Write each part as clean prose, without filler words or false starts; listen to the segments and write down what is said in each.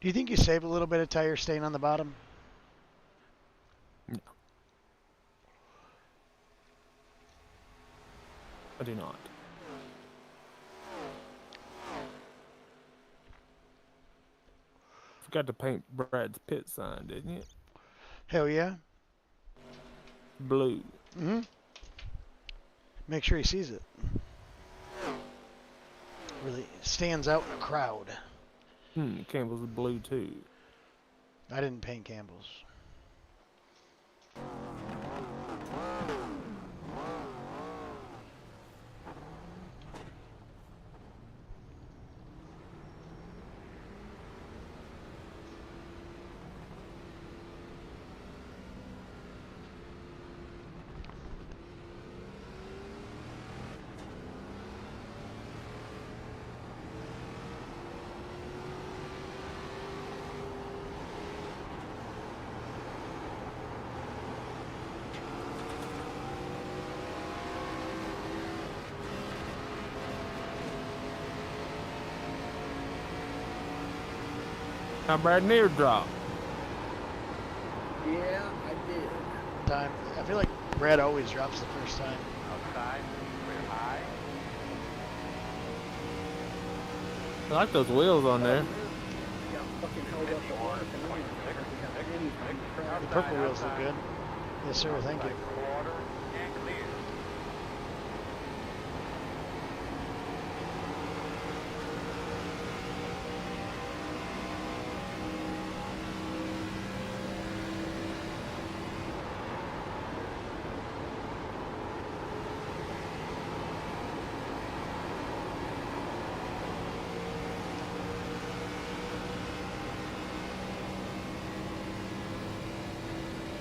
Do you think you saved a little bit of tire stain on the bottom? No. I do not. Forgot to paint Brad's pit sign, didn't you? Hell yeah. Blue. Mm-hmm. Make sure he sees it. Really stands out in the crowd. Campbell's blue too. I didn't paint Campbell's. Now Brad near drop. Yeah, I did. Time. I feel like Brad always drops the first time. Outside, clear high. I like those wheels on there. Got fucking held up the water. The purple wheels look good. Yes, sir. Thank you. Water and clear.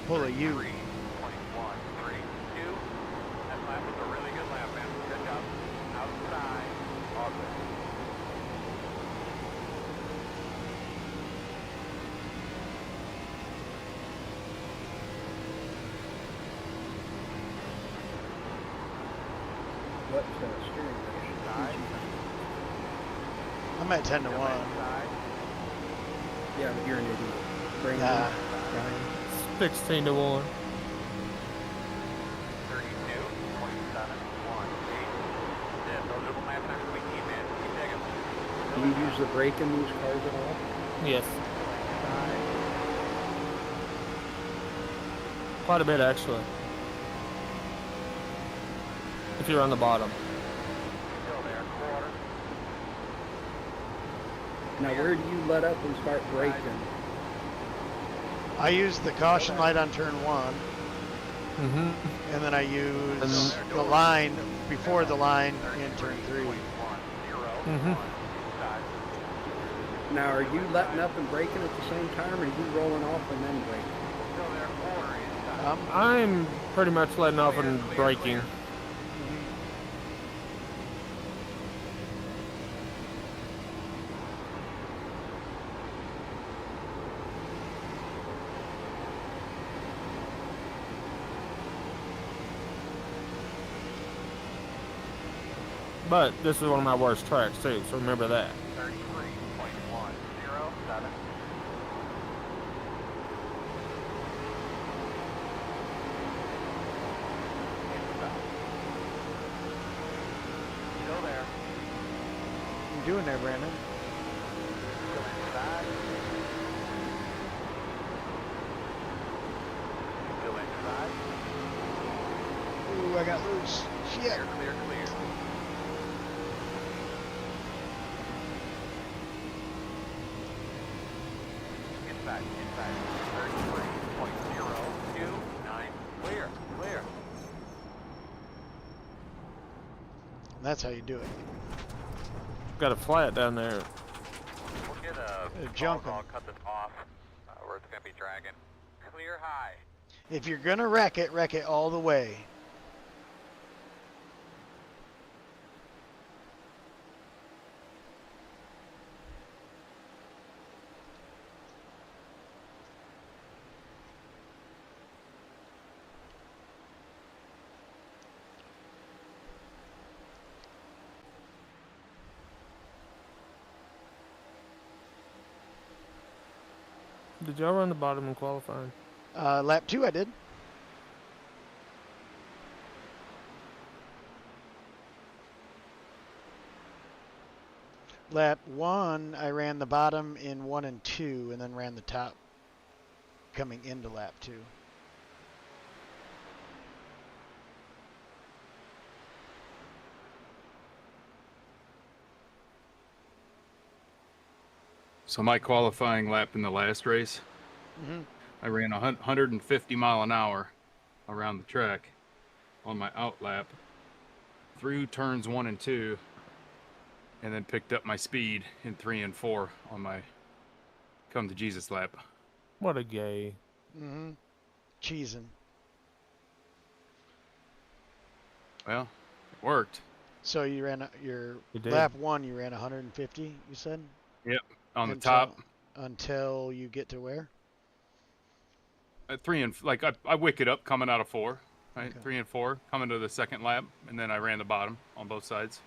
Pull a U. 3.132. That lap was a really good lap, man. Good job. Outside. All good. What steering wheel? Side. I'm at 10 to 1. Side. Yeah, but you're an idiot. Bring Nah. Brian. 16 to 1. 32.718. Yeah, those little lap times we keep in. Keep digging. Do you use the brake in these cars at all? Yes. Side. Quite a bit actually. If you're on the bottom. Still there. Quarter. Now, where do you let up and start braking? I use the caution light on turn 1, Mm-hmm. and then I use the line before the line in turn 3. Mm-hmm. Now, are you letting up and braking at the same time, or are you rolling off and then braking? Still there. Quarter inside. I'm pretty much letting off and braking. But this is one of my worst tracks too, so remember that. 33.107. Still there. What you doing there, Brandon? Still inside. Still inside. Ooh, I got loose. Shit. Clear, clear, clear. Inside. 33.029. Clear, clear. That's how you do it. Got a flat down there. We'll get a jumping. I'll cut this off where it's going to be dragging. Clear high. If you're gonna wreck it all the way. Did y'all run the bottom in qualifying? Lap 2 I did. Lap 1 I ran the bottom in 1 and 2 and then ran the top coming into lap 2. So my qualifying lap in the last race, I ran 150 mile an hour around the track on my out lap through turns 1 and 2, and then picked up my speed in 3 and 4 on my come to Jesus lap. What a gay. Cheesing. Well, it worked. So you ran your You did. lap 1 you ran 150, you said? Yep, on the Until- top. Until you get to where? At 3 and like I wick it up coming out of 4, right? Okay. 3 and 4 coming to the second lap, and then I ran the bottom on both sides.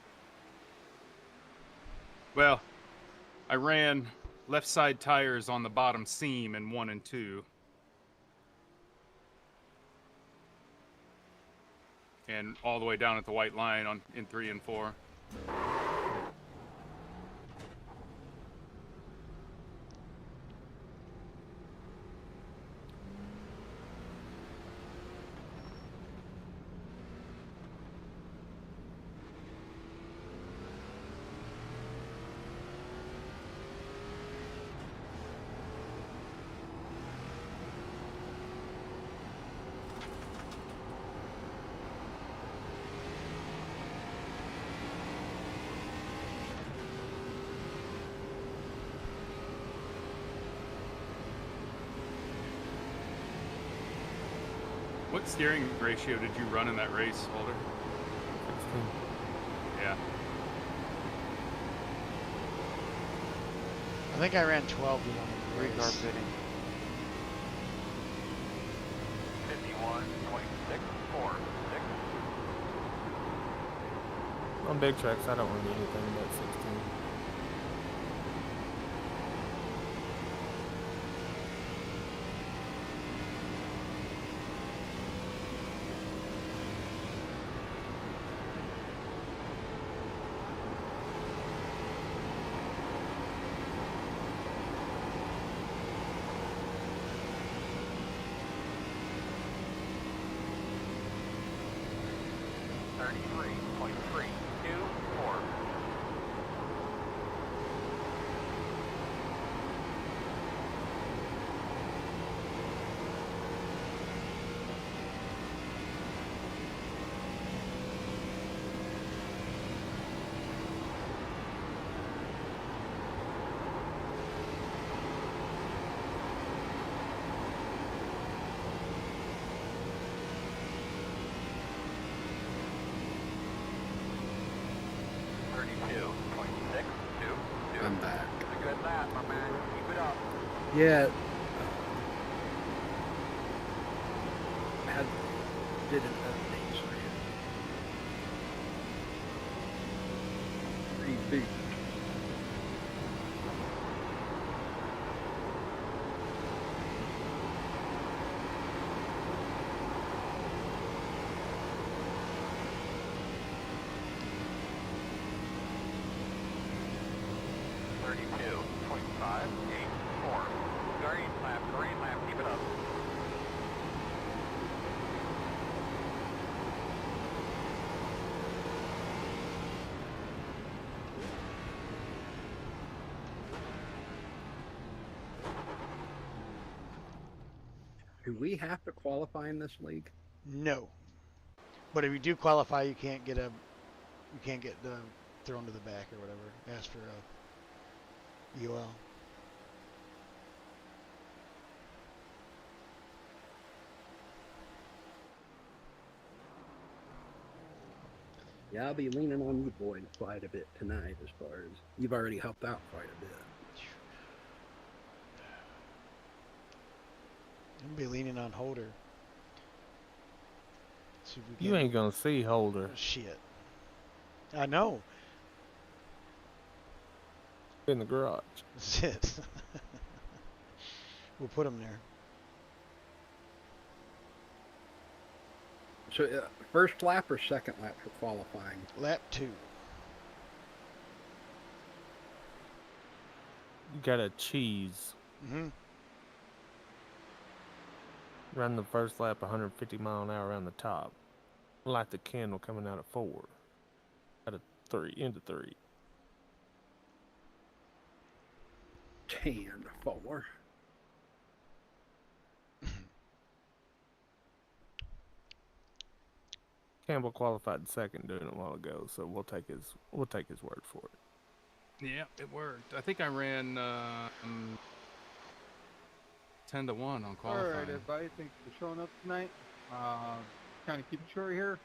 Well, I ran left side tires on the bottom seam in 1 and 2. And all the way down at the white line in 3 and 4. What steering ratio did you run in that race, Holder? 16. Yeah. I think I ran 12 to 1 in the race. Recarpeting. 51.646. On big tracks, I don't run anything but 16. I'm back. A good lap, my man. Keep it up. Yeah. Did an update for you. Pretty big. Green lap, keep it up. Do we have to qualify in this league? No. But if you do qualify, you can't get thrown to the back or whatever. Ask for a UL. Yeah, I'll be leaning on you boys quite a bit tonight as far as you've already helped out quite a bit. I'm gonna be leaning on Holder. See if we You can- ain't gonna see Holder Shit. I know. in the garage. That's it. We'll put them there. So, first lap or second lap for qualifying? Lap 2. You gotta cheese. Mm-hmm. Run the first lap 150 mile an hour around the top. Light the candle coming out of 4. Out of 3, into 3. 10-4. Campbell qualified second doing it a while ago, so we'll take his word for it. Yeah, it worked. I think I ran 10-1 on qualifying. All right, everybody. Thanks for showing up tonight. Kind of keep it short here.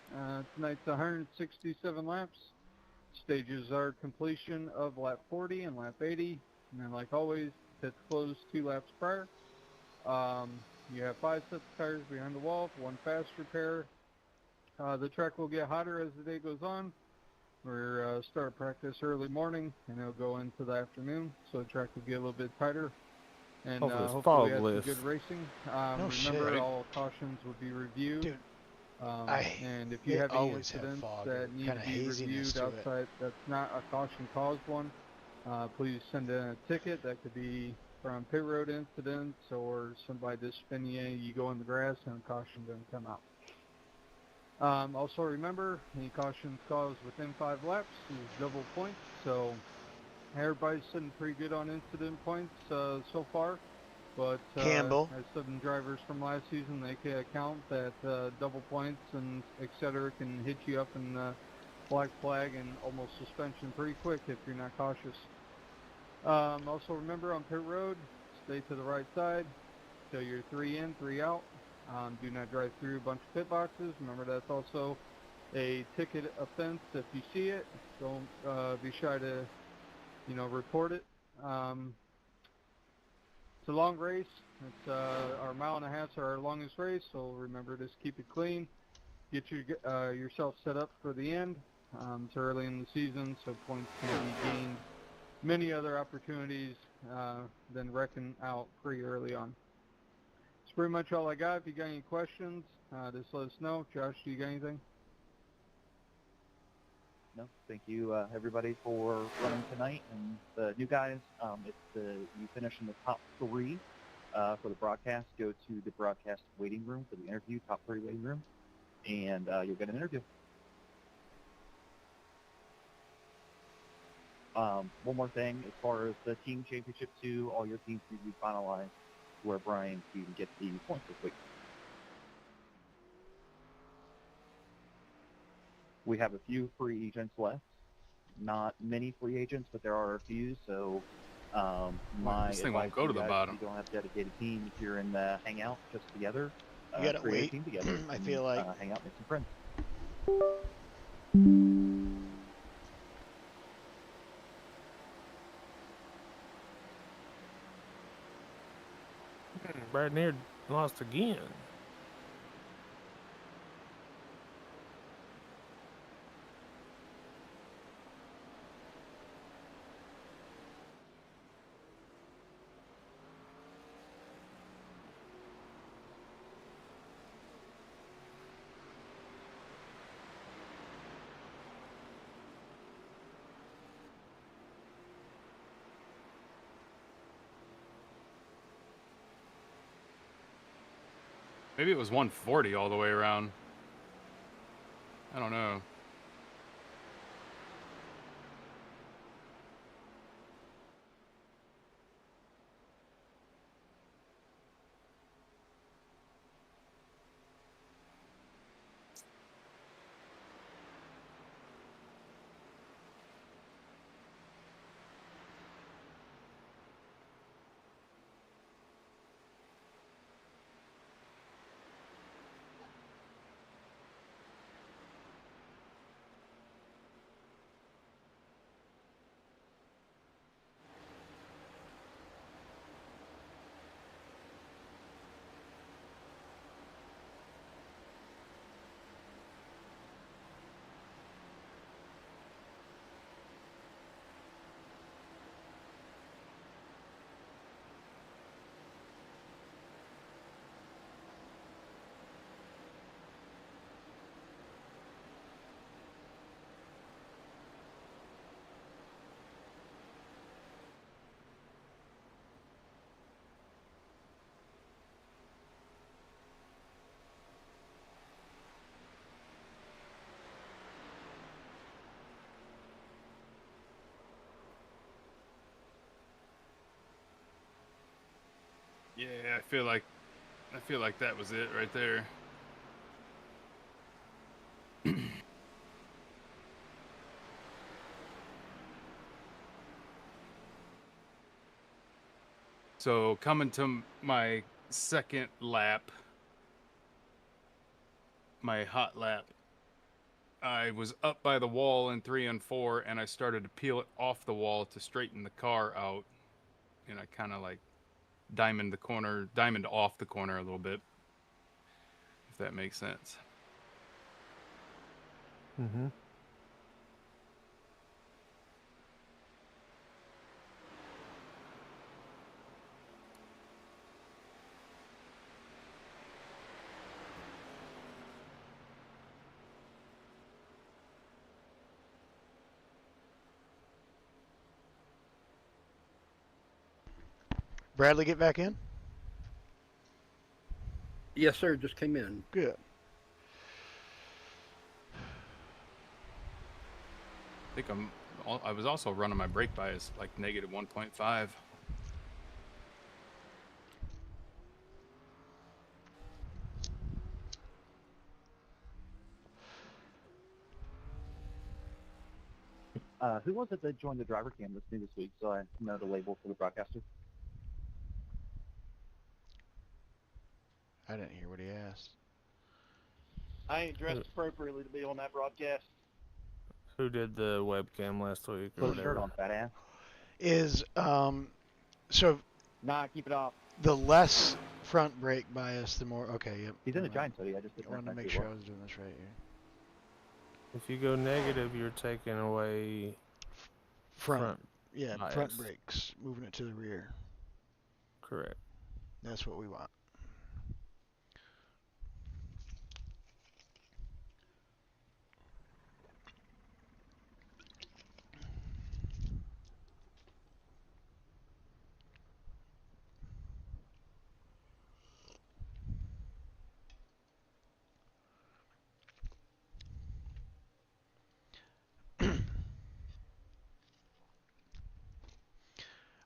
Tonight's 167 laps. Stages are completion of lap 40 and lap 80. And then, like always, pits close 2 laps prior. You have 5 sets of tires behind the wall, 1 fast repair. The track will get hotter as the day goes on. We're start practice early morning, and it'll go into the afternoon, so the track will get a little bit tighter. And Hopefully it's hopefully we have some fogless. good racing. No Remember, shit. all cautions will be reviewed. Dude, And if you they have any always have incidents fog or that need to kinda be haziness reviewed to it. outside, that's not a caution caused one, please send in a ticket. That could be from pit road incidents or somebody just spinning you go in the grass and a caution doesn't come out. Also remember, any cautions caused within 5 laps is double points, so everybody's sitting pretty good on incident points so far. But Campbell. as some drivers from last season, they can account that double points and etc. can hit you up in black flag and almost suspension pretty quick if you're not cautious. Also remember, on pit road, stay to the right side till you're 3 in, 3 out. Do not drive through a bunch of pit boxes. Remember, that's also a ticket offense. If you see it, don't be shy to, report it. It's a long race. It's our 1.5 miles are our longest race, so remember, just keep it clean. Get yourself set up for the end. It's early in the season, so points can be gained. Many other opportunities than wrecking out pretty early on. That's pretty much all I got. If you got any questions, just let us know. Josh, do you got anything? No, thank you everybody for running tonight, and the new guys. You finish in the top 3 for the broadcast. Go to the broadcast waiting room for the interview, top 3 waiting room, and you'll get an interview. One more thing, as far as the team championship 2, all your teams need to be finalized where Brian can get the points this week. We have a few free agents left. Not many free agents, but there are a few. So my This thing won't advice go to you the guys, bottom. if you don't have a dedicated team, if you're in the hangout just together, You gotta create wait. a team together. I and, feel like. hang out, make some friends. Brad Near lost again. Maybe it was 140 all the way around. I don't know. Yeah, I feel like that was it right there. So coming to my second lap, my hot lap, I was up by the wall in 3 and 4, and I started to peel it off the wall to straighten the car out, and I kind of like diamond off the corner a little bit, if that makes sense. Mm-hmm. Bradley get back in? Yes, sir. Just came in. Good. I think I was also running my brake bias like negative 1.5. Who was it that joined the driver cam with me this week, so I know the label for the broadcaster? I didn't hear what he asked. I ain't dressed appropriately to be on that broadcast. Who did the webcam last week or Put a shirt whatever? on, fat ass. Is so Nah, keep it off. the less front brake bias, the more. Okay, yep. He's in a never mind. giant hoodie. I just I didn't wanted to recognize make who sure it I was. was doing this right here. If you go negative, you're taking away Front. Yeah, bias. front brakes, moving it to the rear. Correct. That's what we want.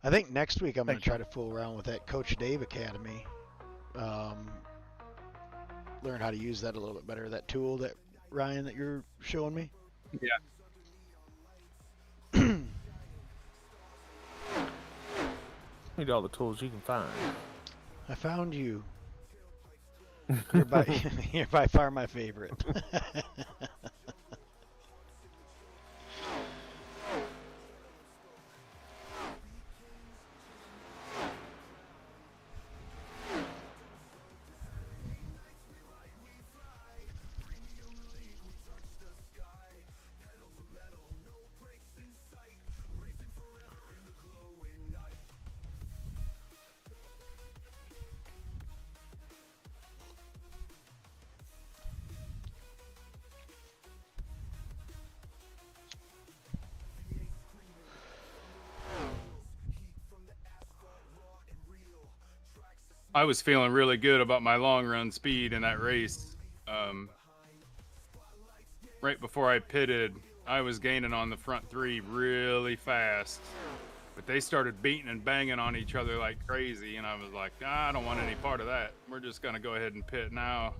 I think next week I'm going to try to fool around with that Coach Dave Academy. Learn how to use that a little bit better. That tool that Ryan that you're showing me. Yeah. Need all the tools you can find. I found you. You're by far my favorite. I was feeling really good about my long run speed in that race. Right before I pitted, I was gaining on the front three really fast. But they started beating and banging on each other like crazy, and I was like, I don't want any part of that. We're just going to go ahead and pit now.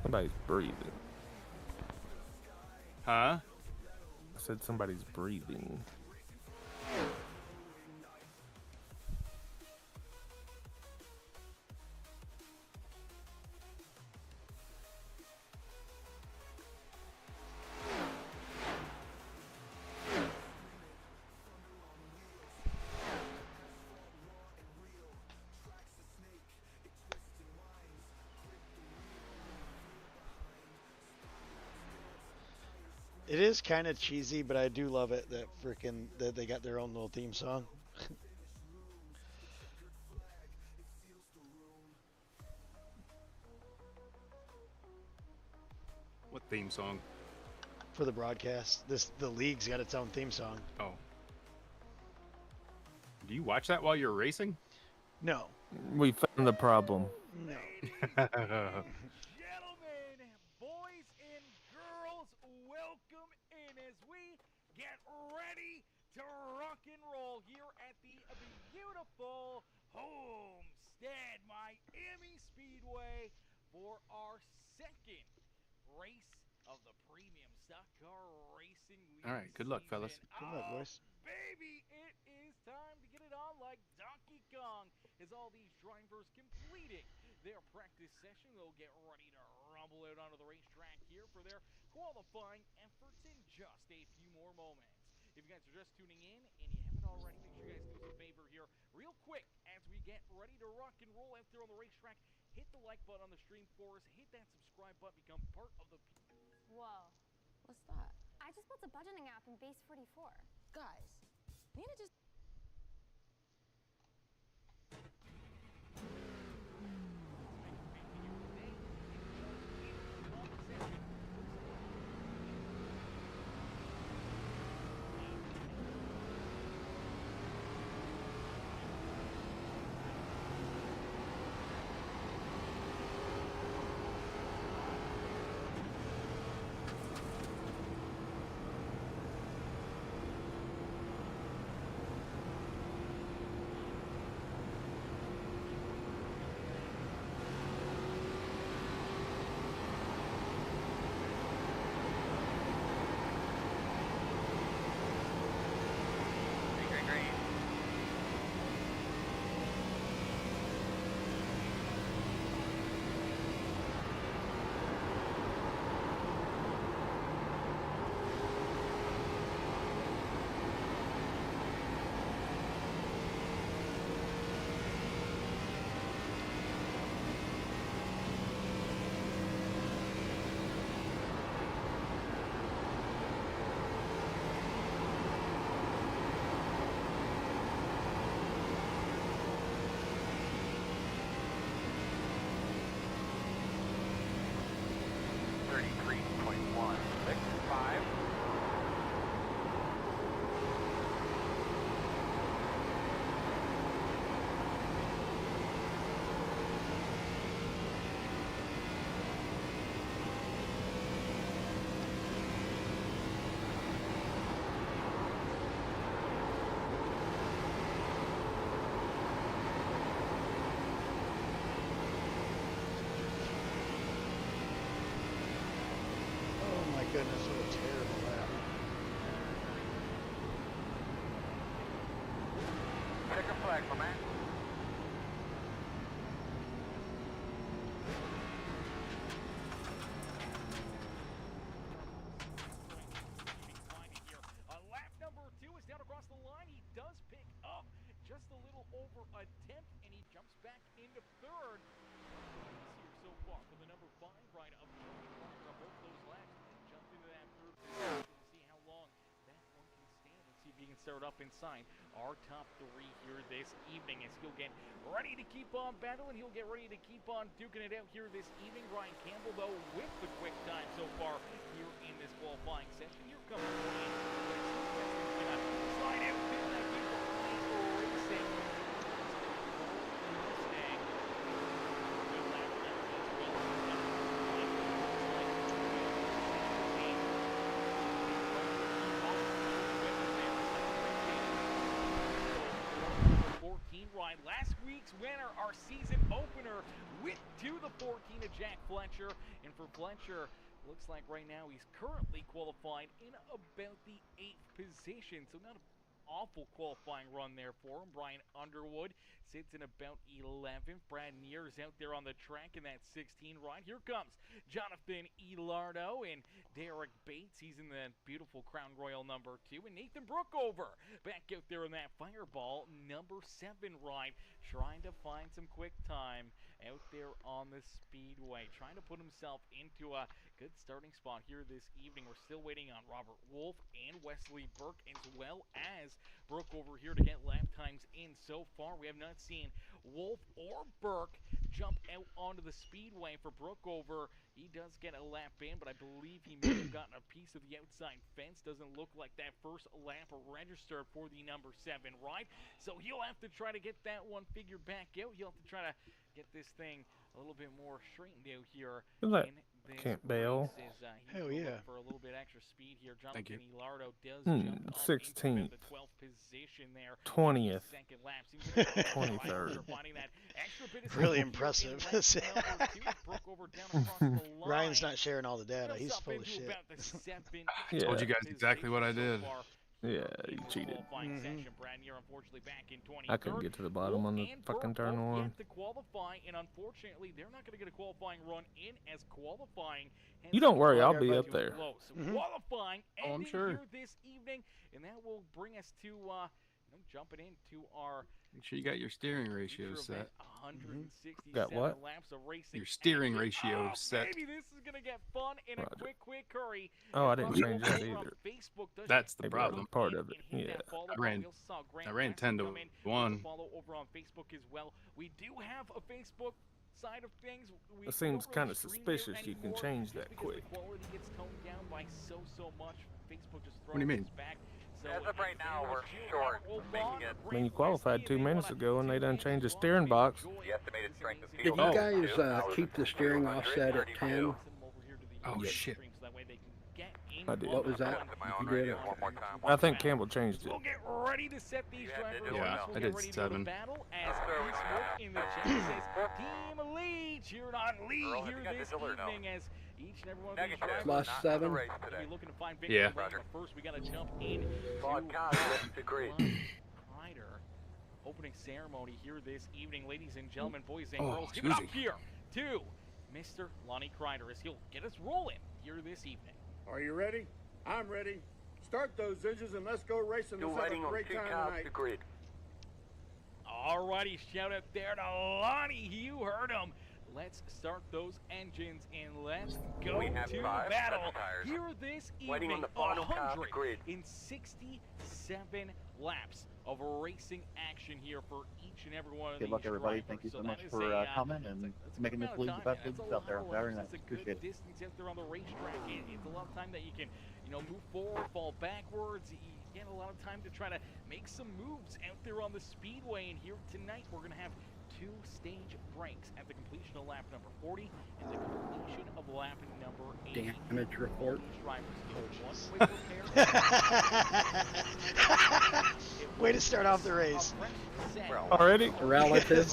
Somebody's breathing. Huh? I said somebody's breathing. It is kind of cheesy, but I do love it that they got their own little theme song. What theme song? For the broadcast. The league's got its own theme song. Oh. Do you watch that while you're racing? No. We found the problem. No. Gentlemen, beautiful Homestead Miami Speedway for our second race of the premium stock car racing league. All right, good luck, fellas. Good luck, boys. Baby, it is time to get it on like Donkey Kong as all these drivers completing their practice session. They'll get ready to rumble out onto the racetrack here for their qualifying efforts in just a few more moments. If you guys are just tuning in and you haven't already, make sure you guys do us a favor here real quick as we get ready to rock and roll out there on the racetrack. Hit the like button on the stream for us. Hit that subscribe button. Become part of the... Whoa. What's that? I just built a budgeting app in Base 44. Guys, Nina just... Oh my goodness, what a terrible lap. Check a flag, my man. Lap number 2 is down across the line. He does pick up just a little over a tenth, and he jumps back into third. This here so far for the number 5 rider of both those laps. Jump into that third position to see how long that one can stand. Let's see if he can start up inside our top 3 here this evening as he'll get ready to keep on battling. He'll get ready to keep on duking it out here this evening. Ryan Campbell, though, with the quick time so far here in this qualifying session. Here comes Ryan. Slide out to that beautiful racing. Mustang. Good lap as well. 14 ride. Last week's winner, our season opener, went to the 14 of Jack Fletcher. And for Fletcher, looks like right now he's currently qualified in about the 8th position. So not an awful qualifying run there for him. Brian Underwood sits in about 11th. Brad Neer's out there on the track in that 16 ride. Here comes Jonathan Elardo and Derek Bates. He's in the beautiful Crown Royal number 2. And Nathan Brookover back out there in that Fireball number 7 ride, trying to find some quick time out there on the speedway, trying to put himself into a good starting spot here this evening. We're still waiting on Robert Wolf and Wesley Burke, as well as Brookover here to get lap times in. So far, we have not seen Wolf or Burke jump out onto the speedway. For Brookover, he does get a lap in, but I believe he may have gotten a piece of the outside fence. Doesn't look like that first lap registered for the number 7 ride, so he'll have to try to get that one figured back out. He'll have to try to get this thing a little bit more straightened out here. Look, in this Kent Bale. race as, he's Hell going yeah. For a little bit extra speed here. Thank you. Jonathan Ilardo does jump up 16th. into the 12th position there. 20th. Second lap. Seems like 23rd. finding that extra bit of Really speed impressive. here in lap number 2. Broke over down across the line. Ryan's not sharing all the data. Gets He's up full of into shit. about the 7th I told you guys exactly what I did. so far. Yeah, you cheated. Session, Brad, you're unfortunately back in 23rd. I couldn't get to the bottom on the fucking turn one. To qualify, and unfortunately, they're not going to get a qualifying run in as qualifying. You don't worry, I'll be up there. So qualifying I'm ending sure. here this evening, and that will bring us to jumping into our Make sure you got your steering ratio set. 167 Got what? laps of racing. Your steering action. ratio set. Maybe this is going to get fun in a Roger. quick hurry. Oh, I didn't change that either. That's the Maybe problem. Part of it, yeah. I ran 10 to 1. Follow over on Facebook as well. We do have a Facebook side of things. We It seems don't really kind of stream there suspicious you can anymore change that because quick. The quality gets toned down by so much. Facebook just What do you mean? throws us back. So As of right now, we're short of making it. I mean, you qualified 2 minutes ago and they done changed the steering box. The estimated strength of Did steel. you guys keep the steering offset at 10? Oh, shit. I did. What was that? You did? Okay. I think Campbell changed it. We'll get ready to set these drivers. Yeah, We'll I get did ready to 7. battle as Eastwood in the chat says Team Lee cheering on Lee Earl, have here you got this digital or no? evening as each and every one of these Negative. drivers Plus 7. Race will today. be looking to find victory. Yeah. But first, we got to jump in Podcast, agreed. Ryder opening ceremony here this evening, ladies and gentlemen, boys and Oh, girls. Give it up Susie. here to Mr. Lonnie Kreider as he'll get us rolling here this evening. Are you ready? I'm ready. Start those engines and let's go racing. Still Let's have waiting a on great 2 time cows, tonight. agreed. Alrighty, shout out there to Lonnie. You heard him. Let's start those engines and let's go We have to 5 battle tires. here this Waiting on evening. the final cows, agreed. 167 laps of racing action here for each and every one of Good these luck, everybody. drivers. Thank you so that much is for coming and that's a making good this amount league of the time. best league That's a out there. lot of Very laps. nice. It's a good Appreciate it. distance out there on the racetrack. It's a lot of time that you can, move forward, fall backwards. You get a lot of time to try to make some moves out there on the speedway. And here tonight, we're going to have 2 stage breaks at the completion of lap number 40 and the completion of lap number 80. Damage report. Way to start off the race. Already? Relative.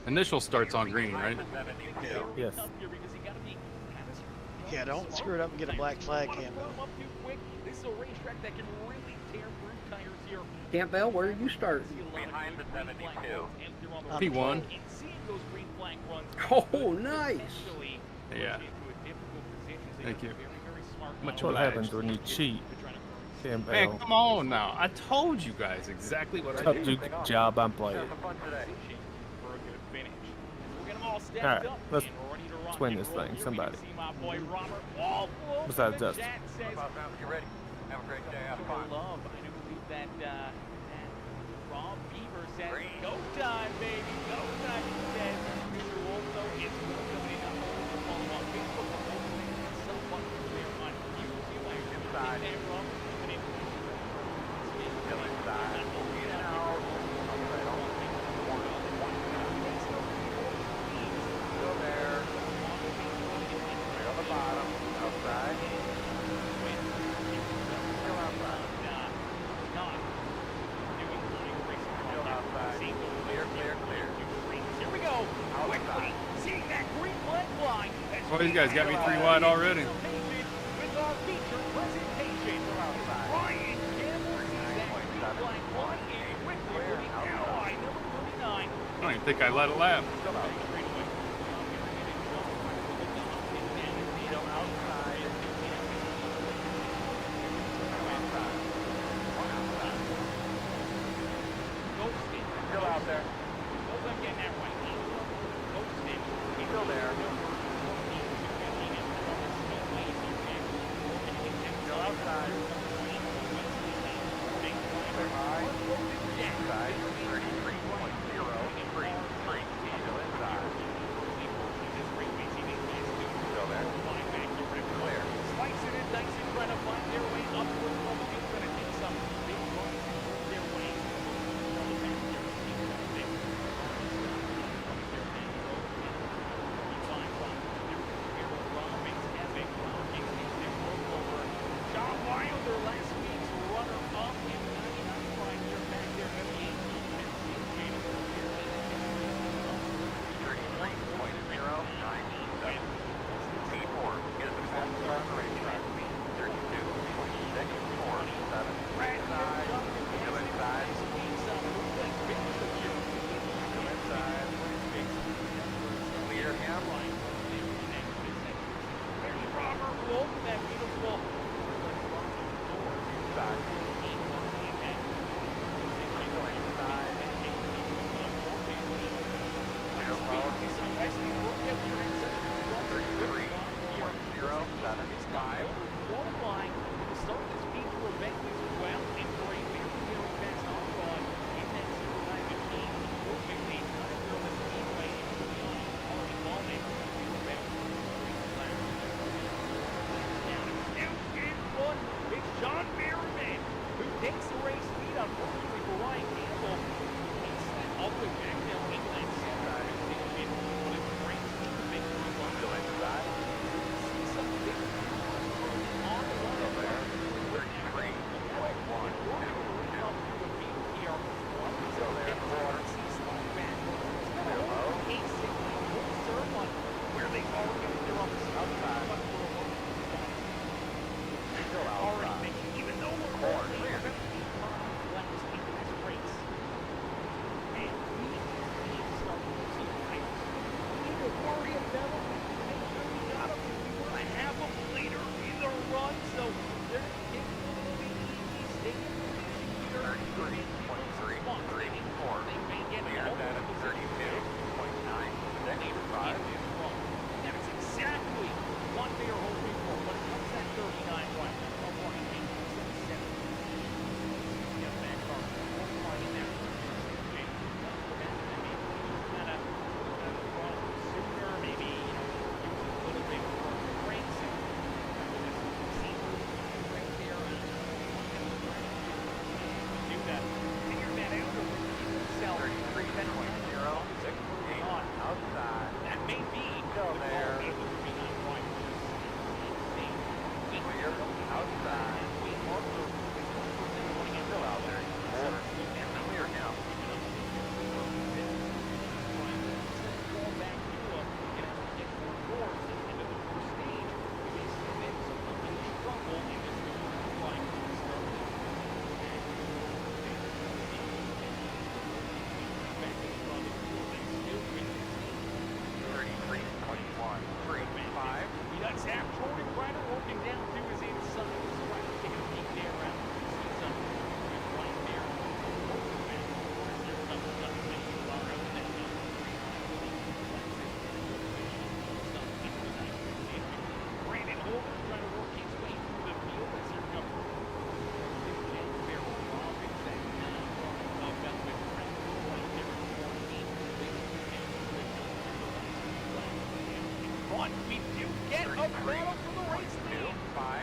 Initial starts on green, right? Yes. Yeah, don't screw it up and get a black flag, Campbell. This is a racetrack that can really tear through tires here. Campbell, where did you start? Behind the 72. P1. Oh, nice. Yeah. Thank you. That's what happens when you cheat, Man, Campbell. come on now. I told you guys exactly what I Told did. you good job I'm playing. Alright, let's win this thing, somebody. Besides us. You ready? Have a great day. Have fun. Love. I do believe that Rob Beaver says, go time, baby, go time. He says, Mr. Wolfo is coming in on follow on Facebook. Someone there on YouTube. I Inside. Still inside. In and out. Still there. Right on the bottom. Outside. Still outside. Still outside. Clear, clear, clear. Here we go. Quickly seeing that green flag fly. Well, these guys got me 3 wide already. With our feature presentation. Ryan Campbell sees that green flag fly in quickly for the ally number 39. I don't even think I let it lap. Still outside. Still out there. Still there. Still outside. High. Inside. 33.03. Still inside. Still there. Clear. Slicing and dicing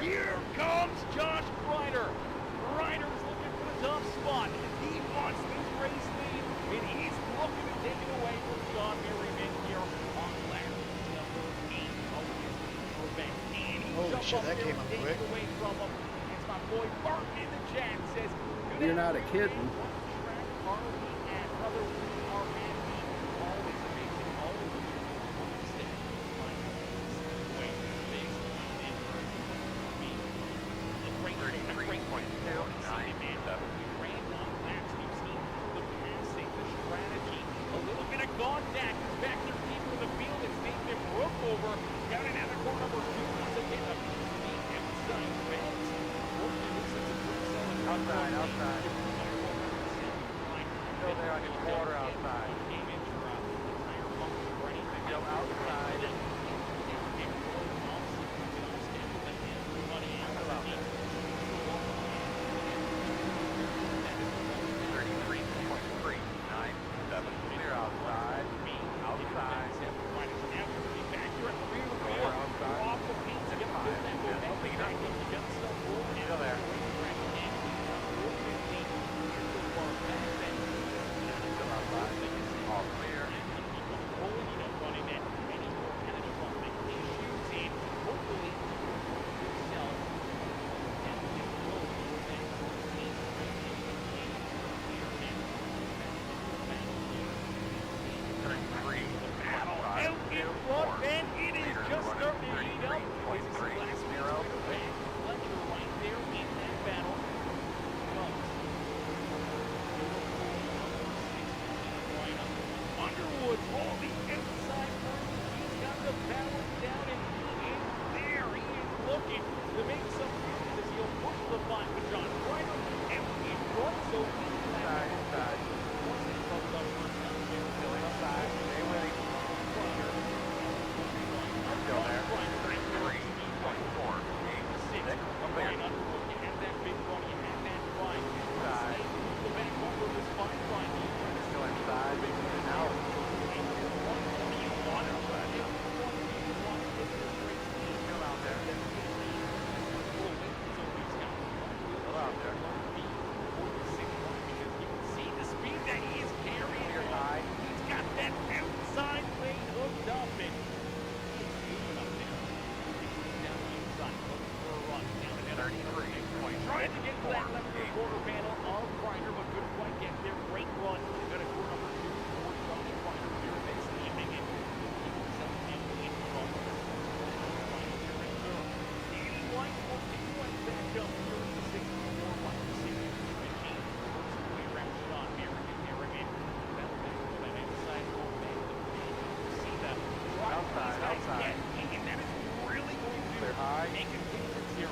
Here comes Josh Reiner. Reiner's looking for the tough spot. He wants this race lead, and he's looking to take it away from John Merriman here on lap number 8. Holy shit, that came up quick. Away from him. It's my boy Martin in the chat says, You're not a kidding. Are we at? Brother, we are at the always amazing, always Homestead. Way big. A great 33.29. We ran 9 laps. We've seen the passing, the strategy, a little bit of contact. It's back there deep in the field. It's Nathan Brook over. Down in the corner number 2. Once again, a deep outside fence. Outside. Still there on your quarter outside. Still outside. Clear outside. Outside. Still there. All clear. Trying to get to that left quarter panel of Reiner, but couldn't quite get there. Great run. Got a quarter number 2 for Josh Reiner here this evening. And keep himself in front. 81.2 back up here in the 64 machine. Works his way around Sean Merriman. Battle back to that inside momentum. See that outside. And that is really going to make a difference here.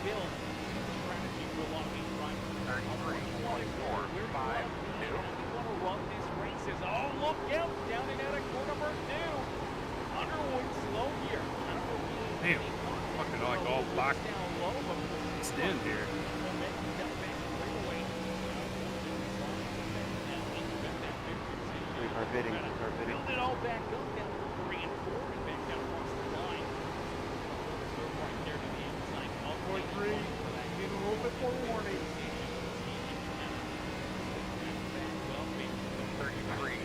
Build strategy for a lot of these riders. 33.4, 5, 2. We want to run this race. Oh, look out! Down and out of corner number 2. Underwood slow here. I don't know if Damn, fucking like all back stand here. Build it all back up down to 3 and 4 and back down across the line. So right there to the inside. 4-3. Need a little bit more warning. 33.79.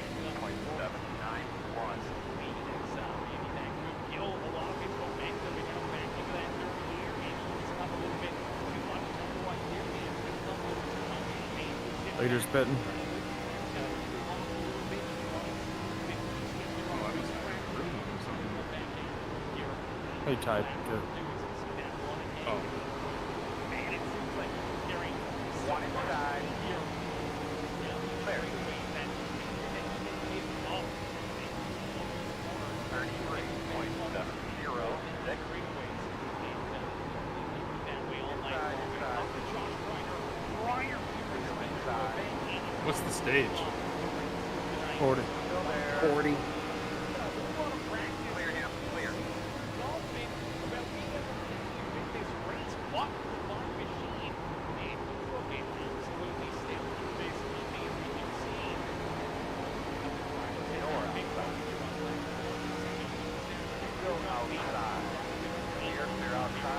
Leader's betting. Hey, Ty. Good. Oh. Man, it seems like carrying one inside. Clear. 33.70. What's the stage? 40. 40. Outside.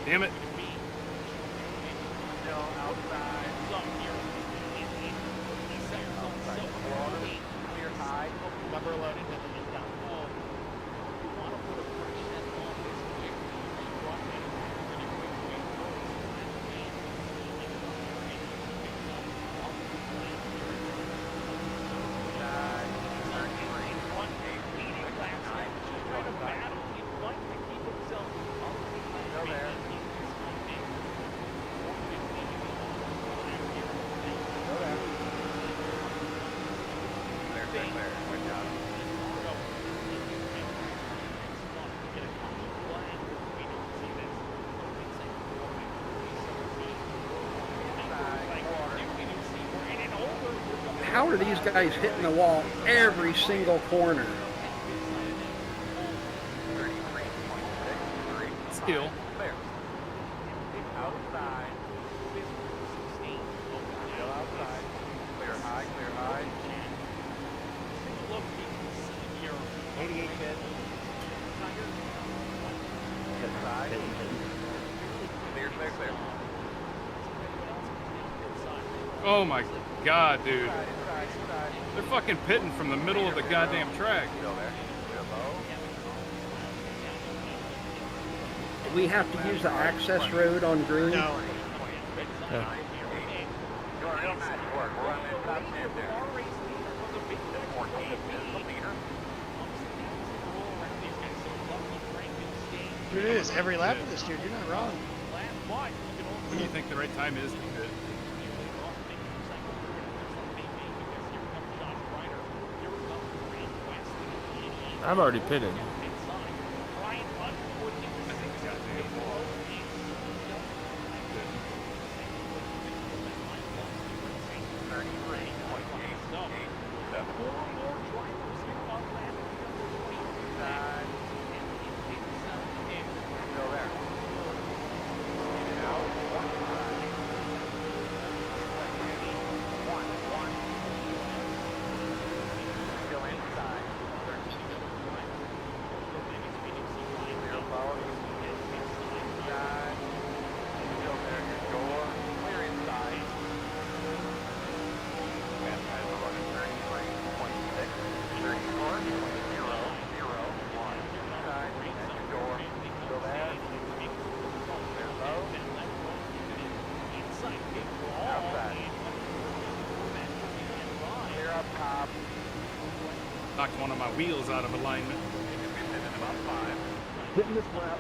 Damn it. Still outside. Clear high. Number loaded. Down. How are these guys hitting the wall every single corner? Skill. Clear. Outside. Still outside. Clear high, clear high. 88 hit. Inside. Clear, clear, clear. Oh my god, dude. They're fucking pitting from the middle of the goddamn track. Still there. Still low. Do we have to use the access road on green? No. Doing real nice work. We're running in top 10 there. 14, just a leader. It is every lap of this, dude. You're not wrong. What do you think the right time is to pit? I've already pitted. Knocked one of my wheels out of alignment. Hitting this lap.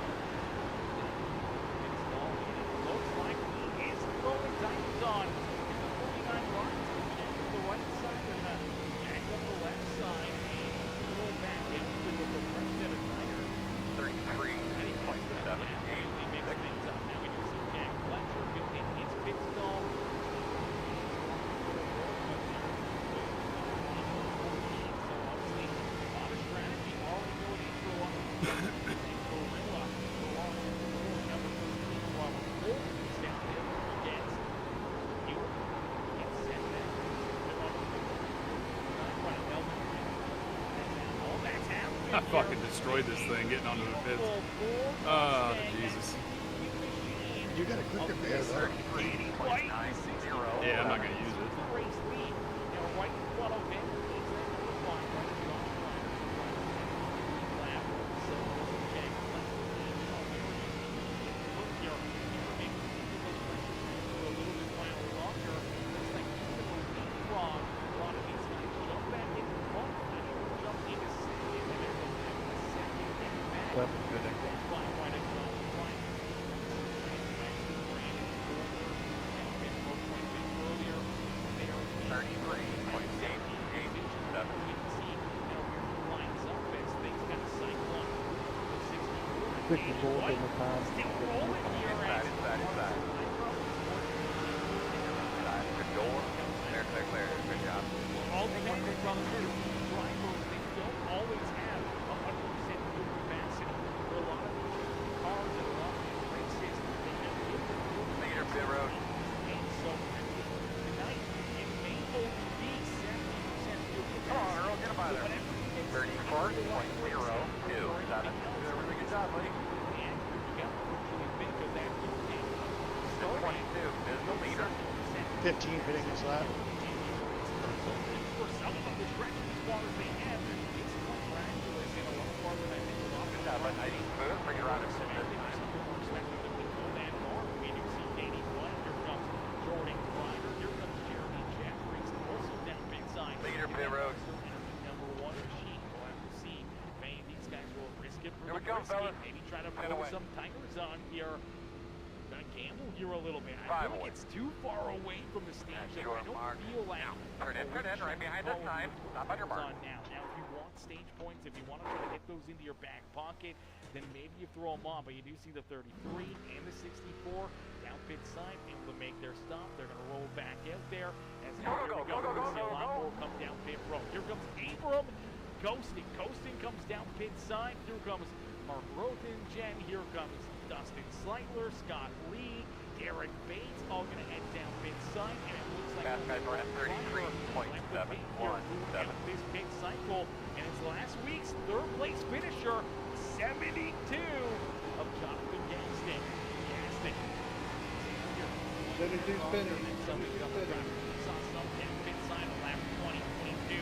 I fucking destroyed this thing getting onto the pits. Oh, Jesus. You got a quicker pair, though. Yeah, I'm not going to use it. is the leader. 15 hitting his lap. For some of them, the stretch as far as they have, it's quite miraculous and a lot farther than I think a lot of Yeah, but nice smooth. Bring it around. Leader pit road. Here we come, fellas. Maybe try to pull some tires on here. Gonna gamble here a little bit. I feel like it's too far away from the stage. I don't feel like Turn in, right behind us, time. Stop on your mark. Now, if you want stage points, if you want to try to hit those into your back pocket, then maybe you throw them on. But you do see the 33 and the 64 down pit side, able to make their stop. They're going to roll back out there. As here we go. We see a lot more come down pit road. Here comes Abram coasting. Coasting comes down pit side. Here comes Mark Rothengen. Here comes Dustin Sleitler, Scott Lee, Derek Bates, all going to head down pit side, and it looks like Fast guys are at 33.717. This pit cycle, and it's last week's third place finisher, 72 of Jonathan Gaston. 72 spinners. Saw some down pit side on lap 2022.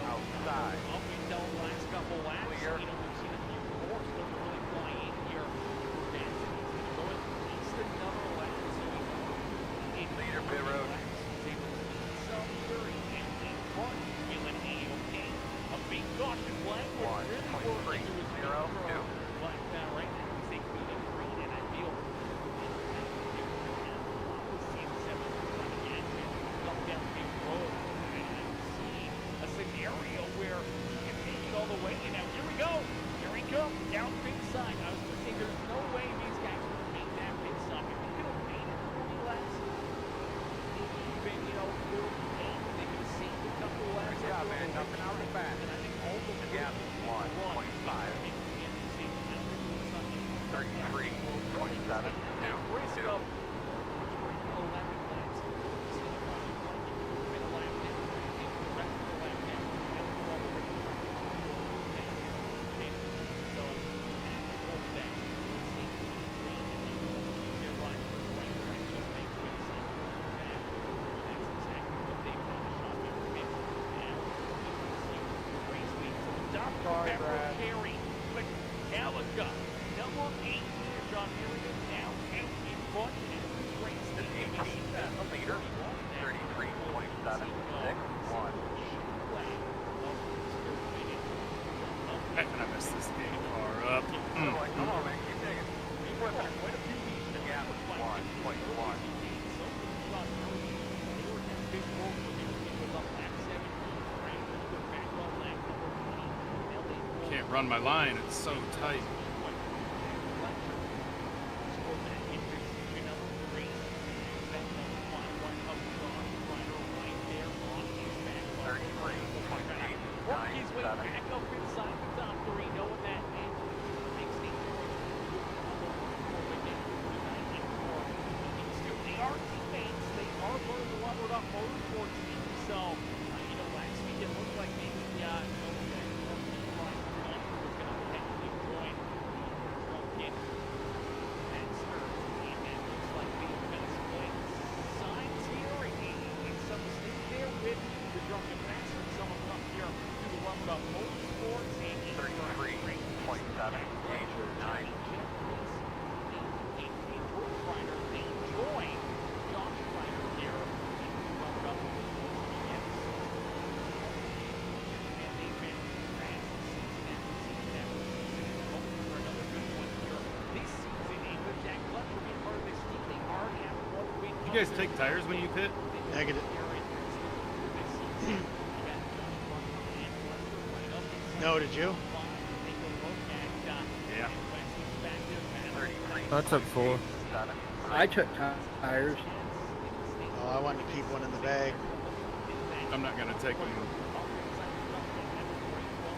Outside. Up until the last couple laps, Clear. we've seen a few more still really fly in here. Go at least another lap, so Leader pit road. Some very empty front, feeling A-OK. A big caution flag was really working to his 1.30, 2. but right now he's taking the green, and I feel come down big road, and I see a scenario where he can make it all the way. And now here we go. Here he comes down pit side. I was going to say there's no way these guys would make that pit stop. If he could have made it 40 laps, even 38, they could have saved a couple of laps. Good job, man. Nothing out of the back. And I think all the Yeah, 1.5. 33.27. risk 2. of 11 laps. Sorry, Brad. Carey, but Calica, number 8, Sean Harrigan now out in front and this race The 18 is the leader. 33.761. Heck, I messed this game car up. Come on, man. Keep digging. Keep whipping. The gap is 1.1. Can't run my line, it's so tight. You guys take tires when you pit? Negative. No, did you? Yeah. I took 4. I took tires. Oh, I wanted to keep one in the bag. I'm not gonna take them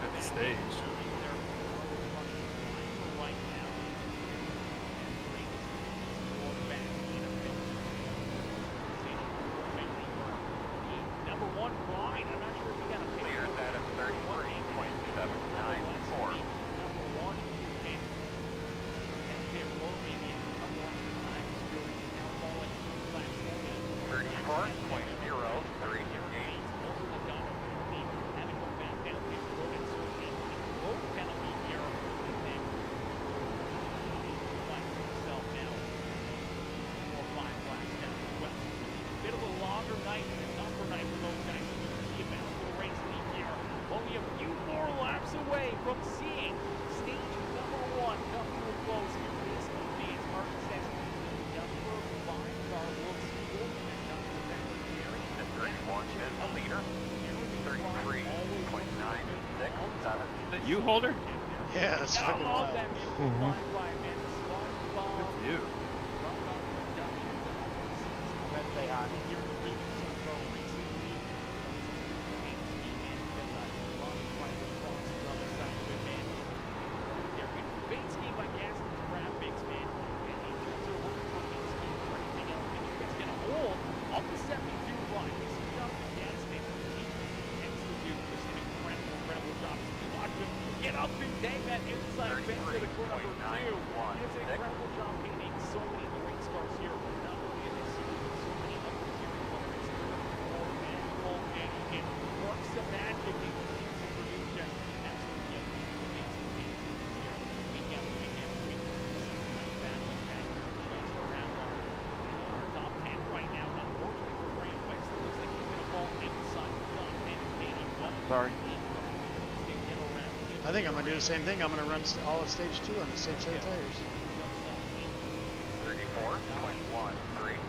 at the stage. Number 1, Brian. I'm not sure if he got a pick. Leader at 33.794. Number 1, and pit road maybe a couple of times. Now falling You Holder? Yeah, that's I fucking love wild. that beautiful line by man. SpongeBob. Good for you. Get up and dang that inside fence to the corner number 2. He does an incredible job painting so many race cars here. Not only in this series, but so many other series, whether it's or manual, and it works the magic in production. Absolutely amazing things here. Week after week after week. Battling back around our top 10 right now. Unfortunately for Grant West, it looks like he's going to fall inside the top 10 and 81. Sorry. I think I'm gonna do the same thing. I'm gonna run all of stage 2 on the same set of tires. 34, 21, 3, 8.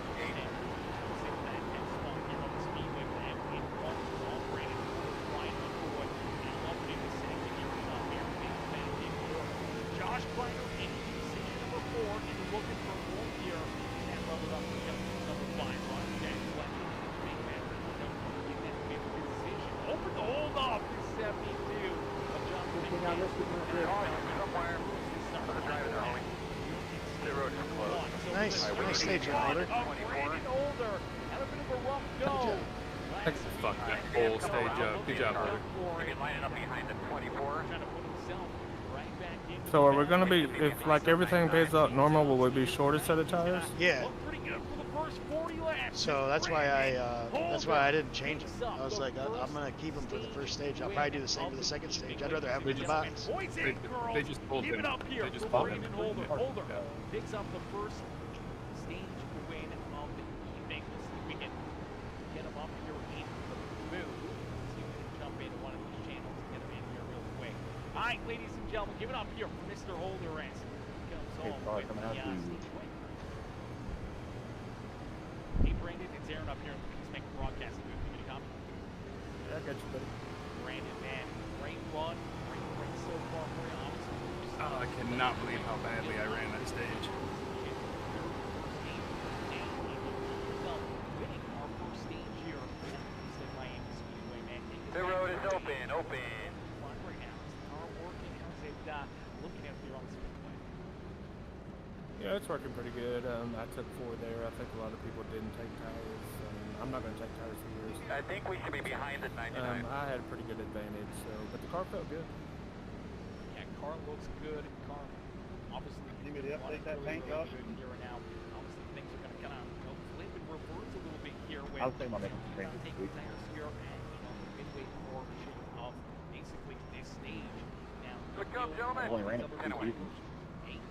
Josh Kleiner in position number 4 and looking for more here. And leveled up for number 5. Ron Jack Fletcher. Big man. In that 5th position. Open the hold off to 72. Nice stage run, Holder. Fuck that whole stage up. Good job, Holder. Lining up behind the 24. So are we gonna be, if like everything pays out normal, will we be short a set of tires? Yeah. So that's why I didn't change it. I was like, I'm gonna keep them for the first stage. I'll probably do the same for the second stage. I'd rather have them in the box. They just pulled Give him. it up here. They just for pulled him. Brandon Holder. Picks up the first stage win of the evening. Let's see if we can get him up here in the booth. See if we can jump into one of these channels and get him in here real quick. All right, ladies and gentlemen, give it up here for Mr. Holder as he comes home with the stage win. Hey, Brandon, it's Aaron up here in the Peacemaker Broadcasting booth. Give me a comment. Yeah, I got you, buddy. Brandon, man, great run. Great race so far for you. Obviously, Oh, I cannot believe how badly I ran that stage. The road is open. Yeah, it's working pretty good. I took 4 there. I think a lot of people didn't take tires. I'm not gonna take tires for years. I think we should be behind at 99. I had a pretty good advantage, so but the car felt good. Yeah, car looks good. Car obviously Give me the update that paint, Josh. good here and now. Obviously things are gonna kind of flip and reverse a little bit here with I was thinking about making some changes this taking week. tires here and the midway portion of basically this stage. Now, Good job, gentlemen. I've only ran it for 2 seasons.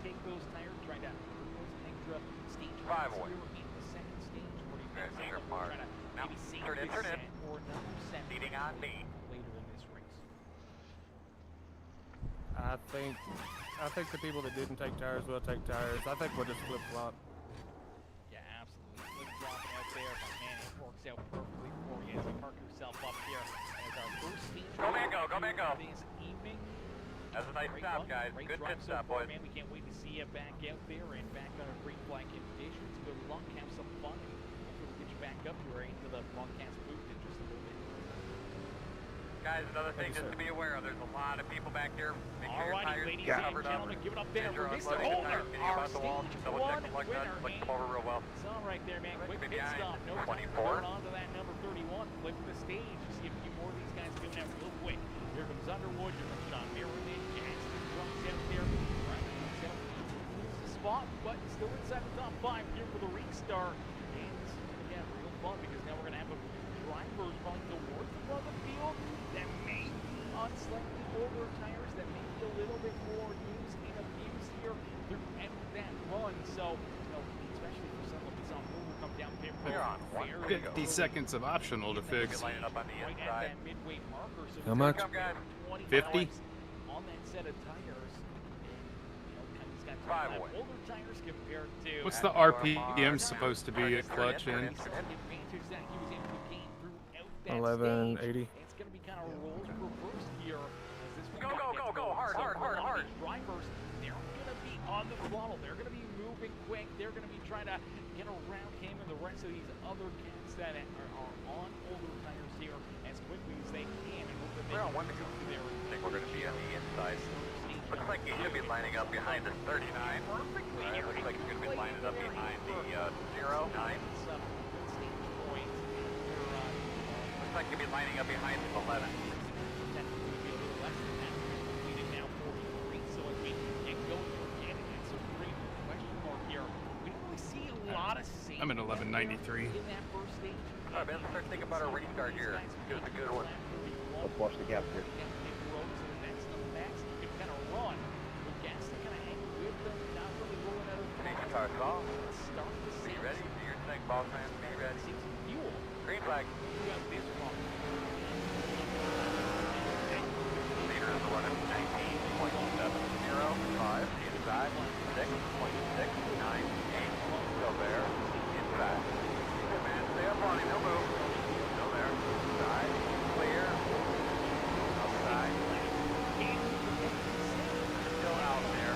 take those tires, try to propose an extra stage Five runs away. here in the second stage where you Good, can sure, try Mark. to Now, maybe save turn in, this turn in. set or another set Leading on me. later in this race. I think the people that didn't take tires will take tires. I think we'll just flip flop. Yeah, absolutely. Flip flopping out there, but man, it works out perfectly for you as you park yourself up here as our first stage. Go, man, go, go, man, go. This evening. That's a nice Great stop, run, guys. great Good drive pit so stop, far, boys. man. We can't wait to see you back out there and back under green flag conditions. Good luck, have some fun, and hopefully we'll get you back up here into the broadcast booth in just a little bit. Guys, another thing just to be aware of, there's a lot of people back here. Make sure your Alrighty, tires ladies are and covered up. gentlemen, give it up there As for you're Mr. unloading the Holder, tires, getting our about the wall, stage double check one them like that, winner. like them over real well. It's all right there, man. Quick pit behind. stop. No time 24. going on to that number 31. Flipping the stage. You see a few more of these guys coming out real quick. Here comes Underwood. Here comes Sean Merriman. Jackson drops out there. Right, comes out. Loses the spot, but still inside the top 5 here for the restart. And again, real fun because now we're going to have a drivers running towards the front of the field that may be on slightly older tires, that may be a little bit more used and abused here throughout that run. So, especially for some of these on will come down there. Clear on. 50 seconds of optional to fix. Lining up on the Right inside. at that midway marker. So How much? Come, guys. 20 50? miles on that set of tires. And, he's got 5 25 away. older tires compared to What's the RPM supposed to be at clutch in? advantage that he was able to gain throughout that 1180. stage. It's going to be kind of roles reversed here. As this Go, go, go, go, these drivers, they're going to be on the throttle. They're going to be moving quick. They're going to be trying to get around him and the rest of these other cats that are on older tires here as quickly as they can. And hope that they We're on can 1 to 2. there. I think we're going to be on the inside. Looks like you should be lining up behind the 39. Right, looks like you're going to be lining up behind the 0, 9. Looks like you'll be lining up behind the 11. I'm at 1193. Alright, man, let's start thinking about our restart here. It was a good one. Let's watch the gap here. Station car's off. Be ready. Do your thing, boss man. Be ready. Green flag. Meter is running 19.705. Inside. 6.698. Still there. Inside. Good man. Stay up on him. He'll move. Still there. Inside. Clear. Outside. Still out there.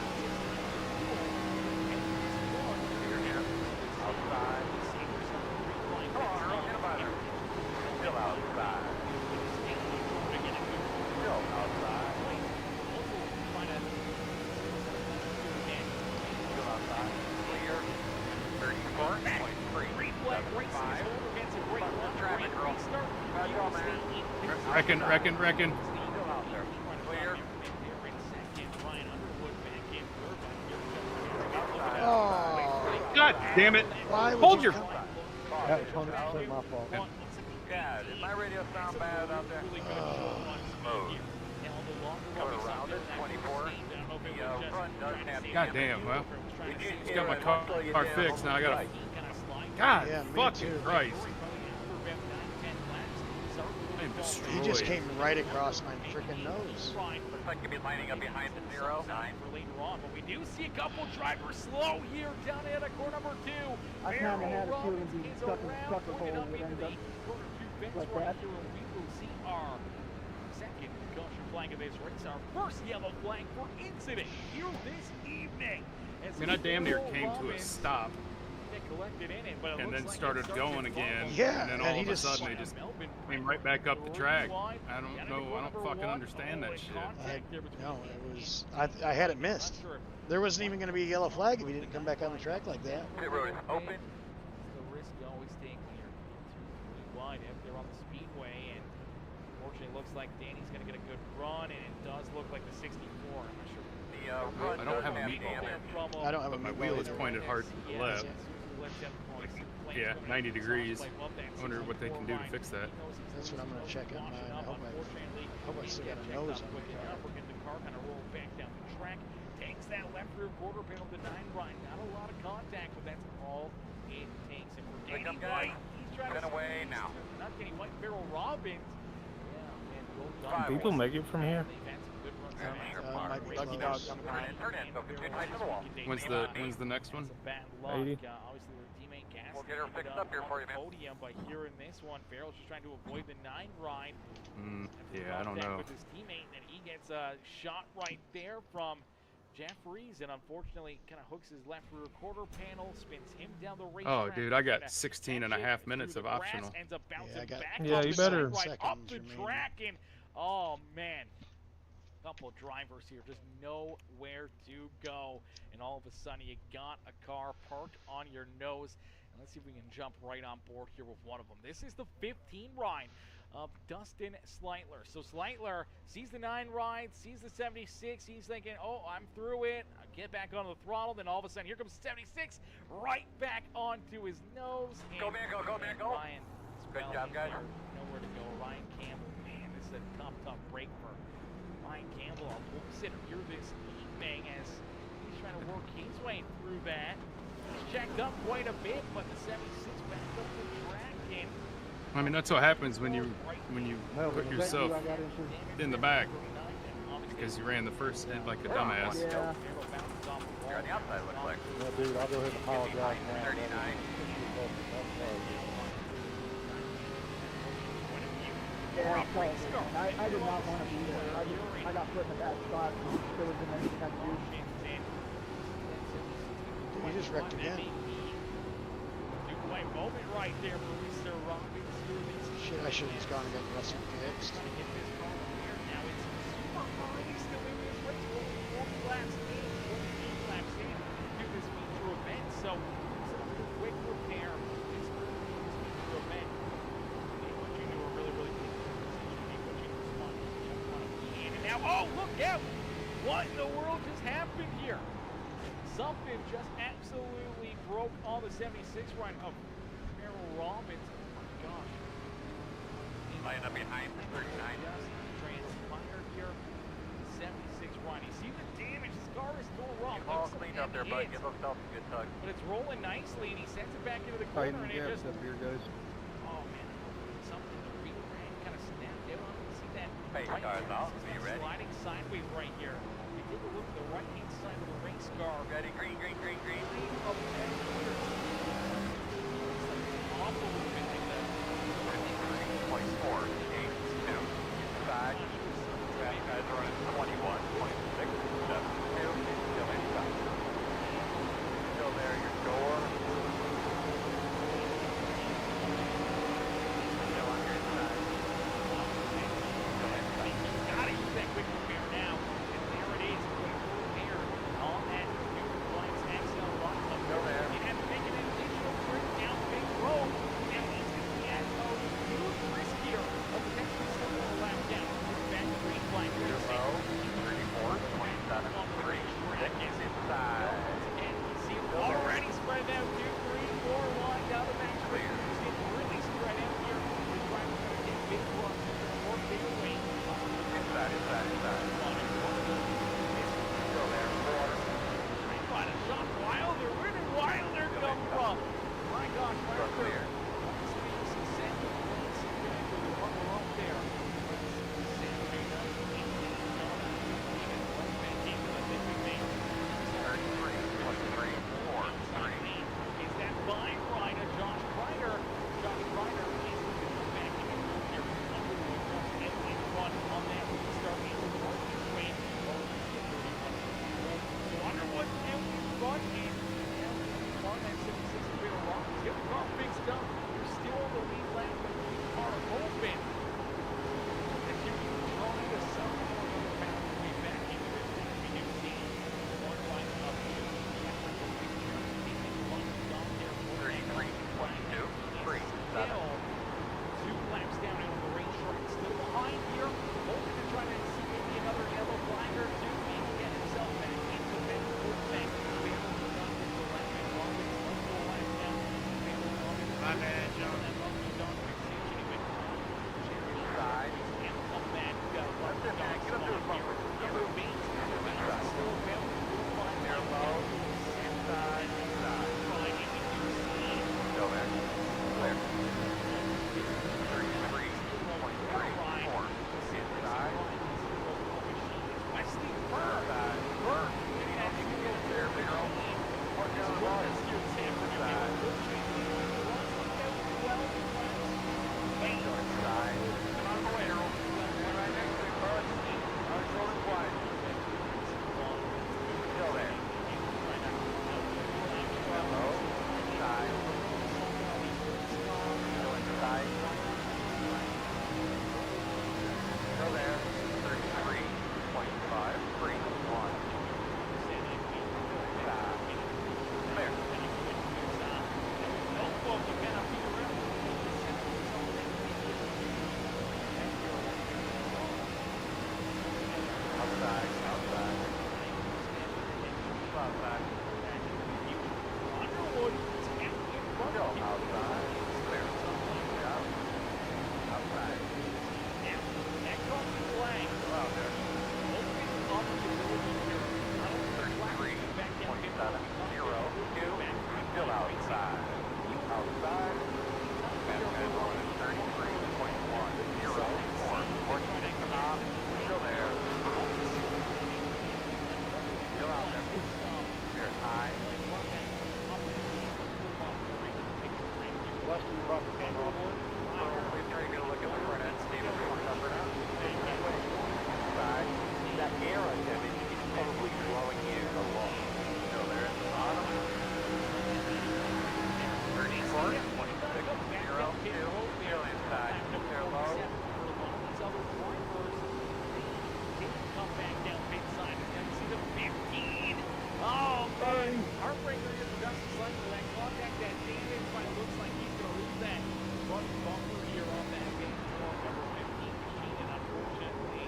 Clear here. Outside. Come on, Earl. Get him by there. Still outside. Still outside. Still outside. Clear. 34.375. Traffic, Earl. Bad call, man. Reckon. Still out there. Clear. Oh, God damn it! why would Hold you your. come- That was 100% my fault. Yeah, did my radio sound bad out there? Smooth. Coming around it, 24. The front does have the God damn. Well, We did just hear got my it. car Slow you down fixed. on Now I the gotta. right. God Yeah, me fucking too. Christ! I'm He destroyed. just came right across my freaking nose. Looks like you'll be lining up behind the 0, 9. For later on, but we do see a couple drivers slow here down at corner number 2. I kinda had a feeling Robbins he is stuck in the around, sucker pointed hole up and into ended the up corner 2 fence like right that. here, and we will see our second caution flag of this race, our first yellow flag for incident here this evening. I mean, I damn near came to a stop Collected in it, but it and looks then like started it going to again. follow. Yeah, And then and all he of a just- sudden they just came right back up the track. I don't know. I don't fucking understand that shit. No, it was. I had it missed. There wasn't even going to be a yellow flag if he didn't come back on the track like that. Pit road is open. It's the risk you always take when you're too wide if they're on the speedway, and unfortunately it looks like Danny's going to get a good run, and it does look like the 64. I'm not sure. The front I don't does have a have meat damage. I don't have a But my meat wheel ball is either. pointed hard to the left. Yeah, 90 degrees. I wonder what they can do to fix that. That's what I'm going to check on mine. I hope I still got a nose on my car. We're getting the car kind of roll back down the track. Takes that left rear quarter panel to 9 right. Not a lot of contact, but that's all it takes. And for Danny Pickup guy, White, he's trying run to away now. Not Danny White, Farrell Robbins. Yeah, man, well done. Five. People make it from here. They've had some good runs Yeah, tonight. sure. Might be Lucky close. dog coming in. Turn in, so continue right to the wall. When's the next one? Some bad luck. 80. Obviously, their teammate Gas We'll get her ended fixed up here on for you, the man. podium, but here in this one, Farrell's just trying to avoid the 9 ride. Yeah, I don't know. With his teammate, and he gets a shot right there from Jeffries, and unfortunately, kind of hooks his left rear quarter panel, spins him down the racetrack. Oh, dude, I got Kinda 16 and a half through minutes the of grass, optional. Ends up bouncing Yeah, I got- back Yeah, off you the better- side, right up seconds the remaining. track, and oh man, couple drivers here just nowhere to go, and all of a sudden you got a car parked on your nose. And let's see if we can jump right on board here with one of them. This is the 15 ride of Dustin Sleitler. So Sleitler sees the 9 ride, sees the 76. He's thinking, oh, I'm through it. I'll get back on the throttle. Then all of a sudden, here comes 76 right back onto his nose. Go, man, go, go, man, go. Ryan Good job, guys. nowhere to go. Ryan Campbell, man, this is a tough break for Ryan Campbell. We'll sit here this evening as he's trying to work his way through that. He's checked up quite a bit, but the 76 back up the track, and I mean, that's what happens when you put yourself in the back because you ran the first hit like a dumbass. Yeah. You're on the outside, looks like. Yeah, dude, I'll go ahead and apologize now. 39. Yeah, it's all good, man. I did not want to be there. I got put in a bad spot. There wasn't anything I could do. You just wrecked again. Two-way moment right there for Mr. Robbins. Shit, I should have just gone and got the rest of the fixed. Now it's super early still in this race. We're 40 laps in, 48 laps in to this feature event. So it's a quick repair. This feature event. What you knew were really, really quick. What you knew was fun. And now, oh, look out! What in the world just happened here? Something just absolutely broke on the 76 ride of Merrill Robbins. Oh my gosh. Line up behind the 39. Just transpired here. 76 ride. You see the damage. His car is still wrong. All cleaned up there, bud. Give yourself a good tug. But it's rolling nicely, and he sends it back into the corner, Tighten and the it gaps just... up here, guys. Oh, man. Something the rear end kind of snapped out on. You see that? Hey, right cars here? off. This Are you is ready? sliding sideways right here. If you take a look at the right-hand side of the race car. Ready? Green, green, green, green. Up there. Awful movement like that. 53.4, 8, 2, inside. You guys are running 21, 26, 7, 2, still inside. Still there, your door. Still on your inside. Still inside. Gotta use that quick repair now. And there it is. Quick repair on that new Reliance XL lock up. Still there. It had to make an additional trip down Big Road. Now he's going to be at a huge risk here of potentially slipping a lap down. Back to green flag. You're low. 34, 27, 3, 6, inside. And you see it already spread out. 2, 3, 4, 1 down the back straight. It's getting really spread out here. The driver's going to get big runs. Or big away. Inside, inside, inside. Still there, 4. I got a shot. Wilder. Where did Wilder come from? My gosh, You're clear. Is that by rider Josh Kreider? Josh Kreider is back in the group here. And in front on that restart in the northern way. Underwood still in front and on that 76 clear rock. Get the car fixed up. You're still on the lead lap with the car open. If you can try to somehow be back into this thing, we do see one line up here. 33, 22, 3, 7. Two laps down into the racetrack. Still behind here. Hoping to try to see maybe another yellow flag or two. Maybe get himself back into the back. My bad, John. Side. And come back. That's it, man. Get up to the bumper. Still available. Near low. Inside, inside. Still there. Clear. 33.34. Inside. Wesley Burr. Inside. Burr. You can get it there, Miro. Work down the line. Inside. Inside. Come on the way, Miro. Right next to me, bud. Our shoulder's wide. Still there. Low. Inside. Still inside. Still there. 33.5. 3, 1. Inside. Clear. Outside. Outside. Outside. Still outside. Clear. Yeah. Outside. Still out there. 33.7. 0. 2. Still outside. Outside. Bad guys on it. 33.1. 0. 4. 14. Stop. Still there. Still out there. Here, high. Western proper control. Take a look at the front end, Steve. That air activity is probably blowing you along. So there at the bottom. 34, 26, 0, 2, still inside. They're low. Come back down pit side. And then see the 15. Oh, man. Heartbreaker here for Dusty Slugger. That contact, that damage, but it looks like he's going to lose that front bumper here on that big floor. Number 15 machine, and unfortunately,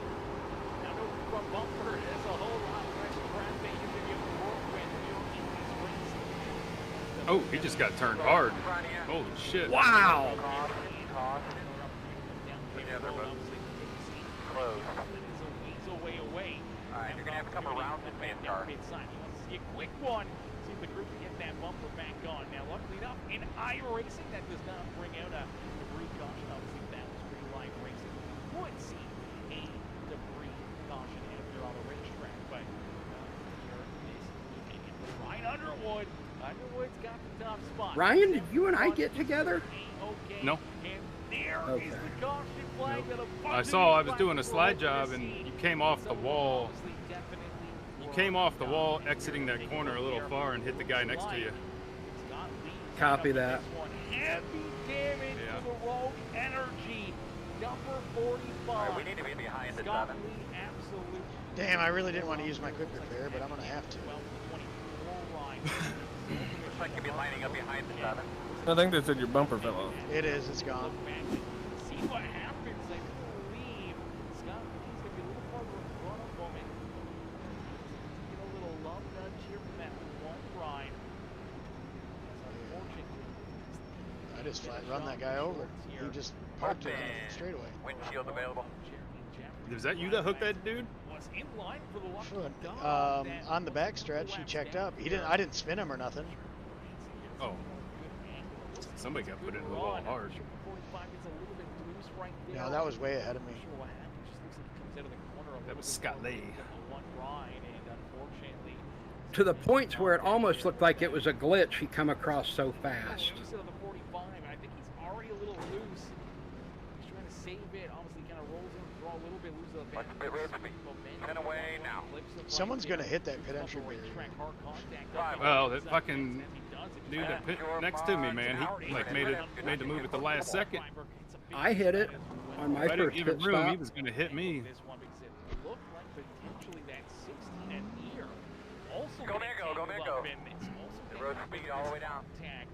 now no front bumper. That's a whole lot less crap that you can get to work with here in these races. Oh, he just got turned hard. Holy shit. Wow. Close. Way away. Alright, you're going to have to come around the main car. You want to see a quick one. See if the group can get that bumper back on. Now, luckily enough, in iRacing, that does not bring out a debris caution. Obviously, that was pretty live racing. You would see a debris caution out there on the racetrack, but here is Ryan Underwood. Underwood's got the top spot. Ryan, did you and I get together? No. And there is the caution flag that I saw I was doing a slide job and you came off the wall. You came off the wall, exiting that corner a little far and hit the guy next to you. Copy that. Heavy damage to the Rogue Energy. Number 45. Alright, we need to be behind the 7. Absolutely. Damn, I really didn't want to use my quick repair, but I'm going to have to. Looks like you'll be lining up behind the 7. I think they said your bumper fell off. It is, it's gone. See what happens, I believe. Scott, he's going to be a little farther in front of him. Get a little love nudge here from that one ride. Unfortunately, I just flat run that guy over. He just parked it on the straightaway. Windshield available. Was that you that hooked that dude? Was in line for the lucky On the backstretch, he checked up. I didn't spin him or nothing. Oh. Somebody got put into the wall hard. No, that was way ahead of me. That was Scott Lee. To the points where it almost looked like it was a glitch, he come across so fast. I think he's already a little loose. He's trying to save it. Obviously, kind of rolls in, draw a little bit, loses the back. Pit road for me. 10 away now. Someone's gonna hit that pit entry barrier. Well, that fucking dude that pit next to me, man, he like made the move at the last second. I hit it on my If I didn't first give him pit room, stop. he was gonna hit me. Go man, go. The road speed all the way down. Take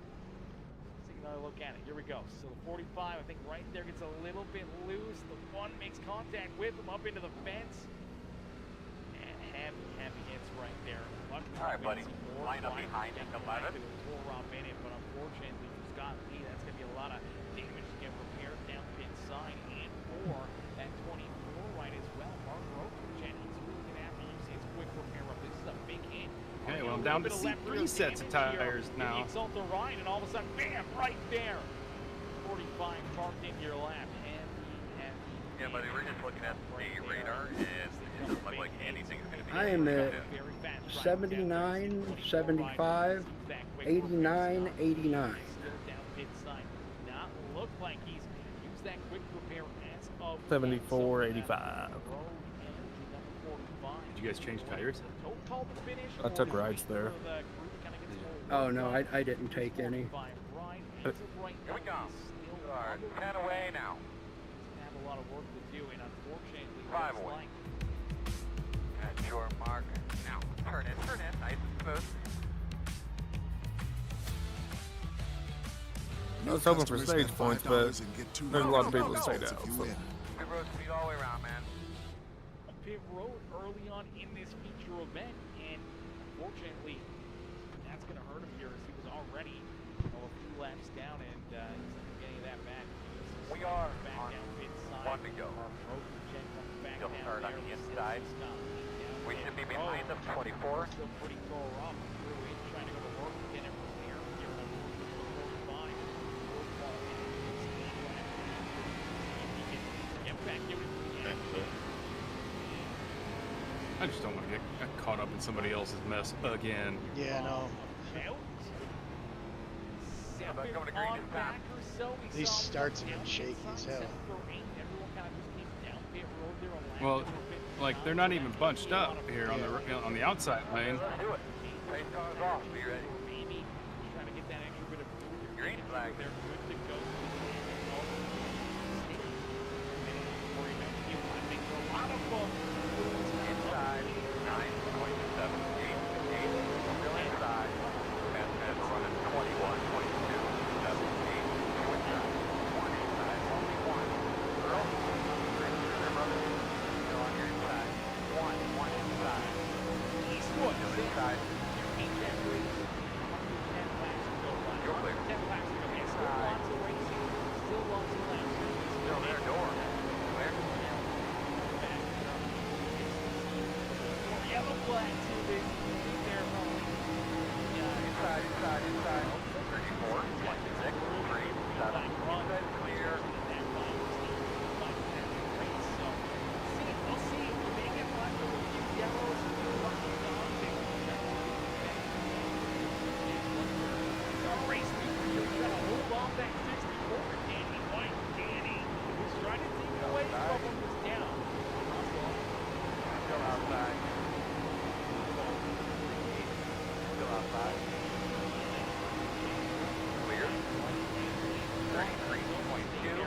another look at it. Here we go. So the 45, I think right there gets a little bit loose. The one makes contact with him up into the fence. And heavy hits right there. All right, buddy. Line up behind the 11. But unfortunately for Scott Lee, that's going to be a lot of damage to get repaired down pit side and for that 24 right as well. Mark Roach, he's looking after you. See his quick repair up. This is a big hit. Okay, well, I'm down to 3 sets of tires now. It's on the right, and all of a sudden, bam, right there. 45 parked in your lap. Heavy. Yeah, buddy, we're just looking at the radar, and it doesn't look like anything's going to be. I am at 79, 75, 89, 89. Down pit side. Not look like he's used that quick repair as of 74, 85. Did you guys change tires? I took rides there. Oh no, I didn't take any. Here we go. 10 away now. Have a lot of work to do, and unfortunately, 5 away. That's your mark. Now, turn in, nice and smooth. I was hoping for stage points, but there's a lot of people that say that. So. Pit road speed all the way around, man. Pit road early on in this feature event, and unfortunately, that's going to hurt him here as he was already a few laps down, and he's not going to get any of that back. We are back on down pit side. 1 to go. Still start on the inside. We should be behind them, 24. Still pretty far off. Through it, trying to go to work, get him prepared here on 45. Get back, give it the action. I just don't want to get caught up in somebody else's mess again. Yeah, no. about coming to green on this back time. or so. We These saw starts have down been shaky as inside, hell. 7 for 8. Everyone kind of just came down pit road there on lap Well, number 59. like they're not even bunched up here on the outside lane. Let's do it. Pace cars off. Be ready. Maybe trying to get that extra bit of Green flag. They're good to go. I think a lot of them. Inside. 9.78. 8. Still inside. Fastman running 21, 22, 7, 8. Going down. 1 inside. Only 1. Earl. Right through there, brother. Still on your inside. 1 inside. Eastwood. Still inside. You're clear. 10 laps to go. Yes, still lots of racing. Still lots of laps. Still there, door. Clear. Yellow flag to this. There, Inside. 34, 26, 3, 7. Inside clear. We'll see. We may get left with a few yellows. Race leader, you gotta hold on that 64. Danny White, Danny, who's trying to take it away from him, was down. Still outside. Still outside. Clear. 33.2, 82.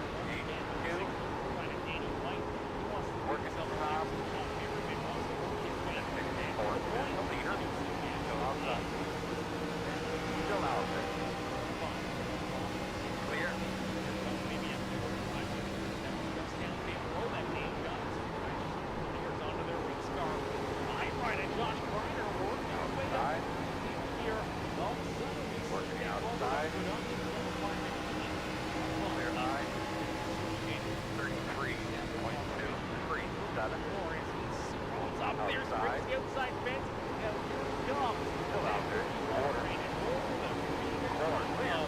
Working till top. 64. The leader. Still outside. Still out there. Clear. Outside. Working outside. Clear high. 33.23, 7. Up there, springs the outside fence. Now here it comes. Still out there. Order. Clear.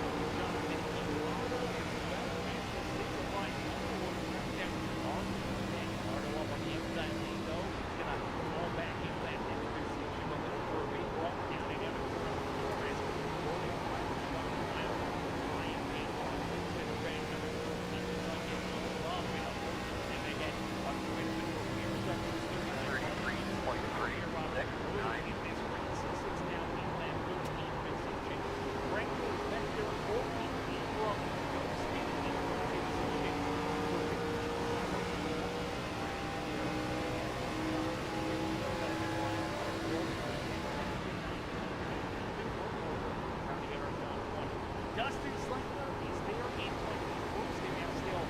Dustin Slater is there in 21st, and now still 2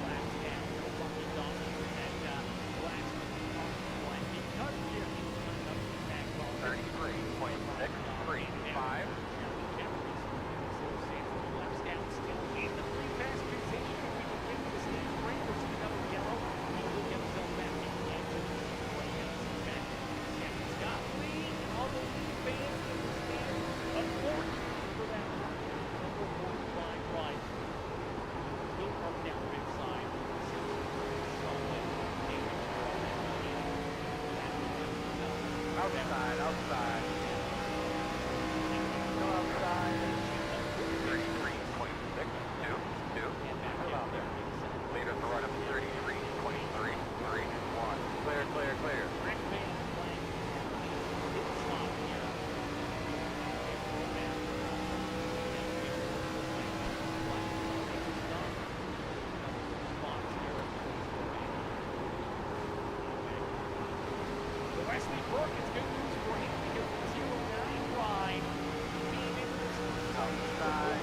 laps down. Lucky Dawson and last one because Jerry is coming up to back ball. 33.63, 5. Laps down, still in the free pass position. We can get to the stand break. We'll see another yellow. He will get himself back in the engine. Scott Lee and all the Lee fans in the stand. Unfortunately for that number 45 ride. He'll come down big side. Outside. Still outside. 33.6, 2. Still out there. Leaders are right up to 33.3, 3, 1. Clear. Wesley Burke is good news for him because the 09 ride came in Outside.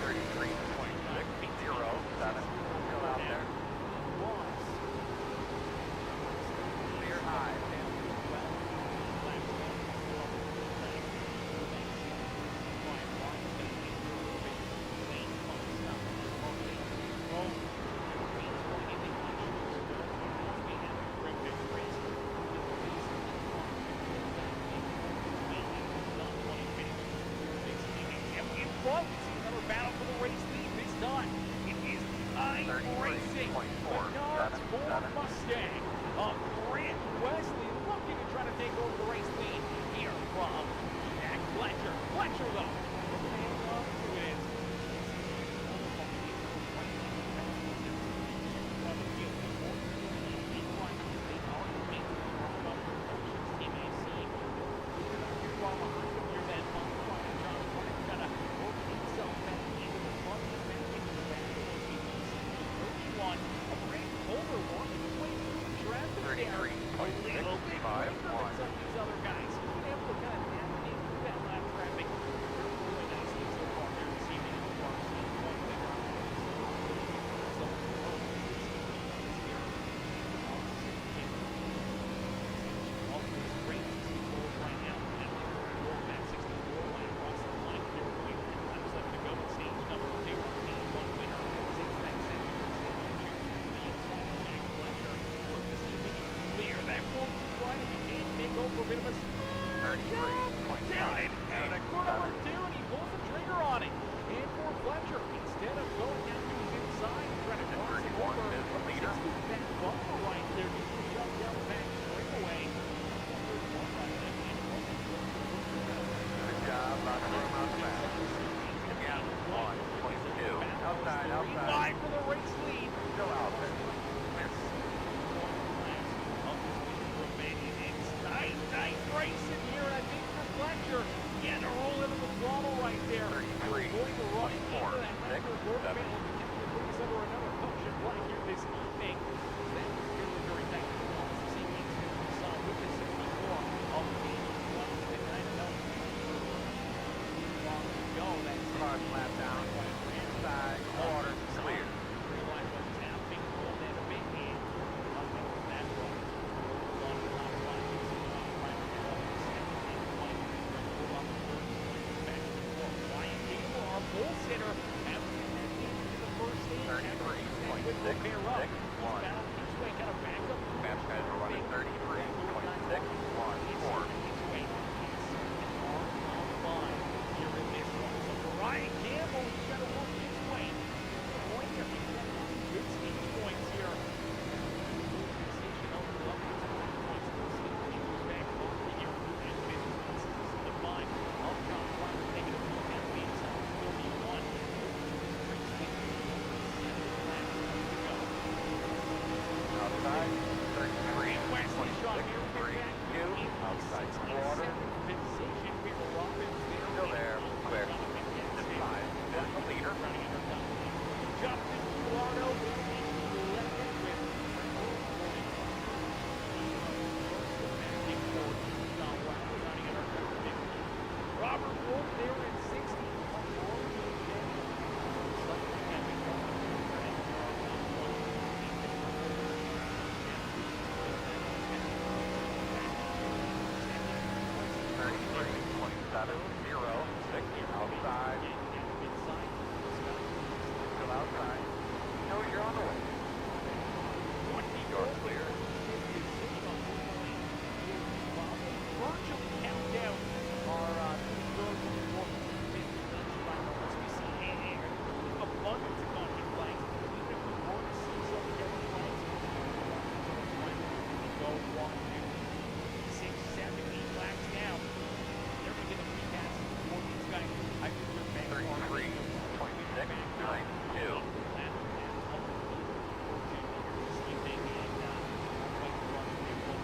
33.6, 0, 7. Still out there. Clear high. Another battle for the race lead this time. It is iRacing. Menards Ford Mustang of Grant Wesley looking to try to take over the race lead here from Fletcher, though. Looking to hang on to it.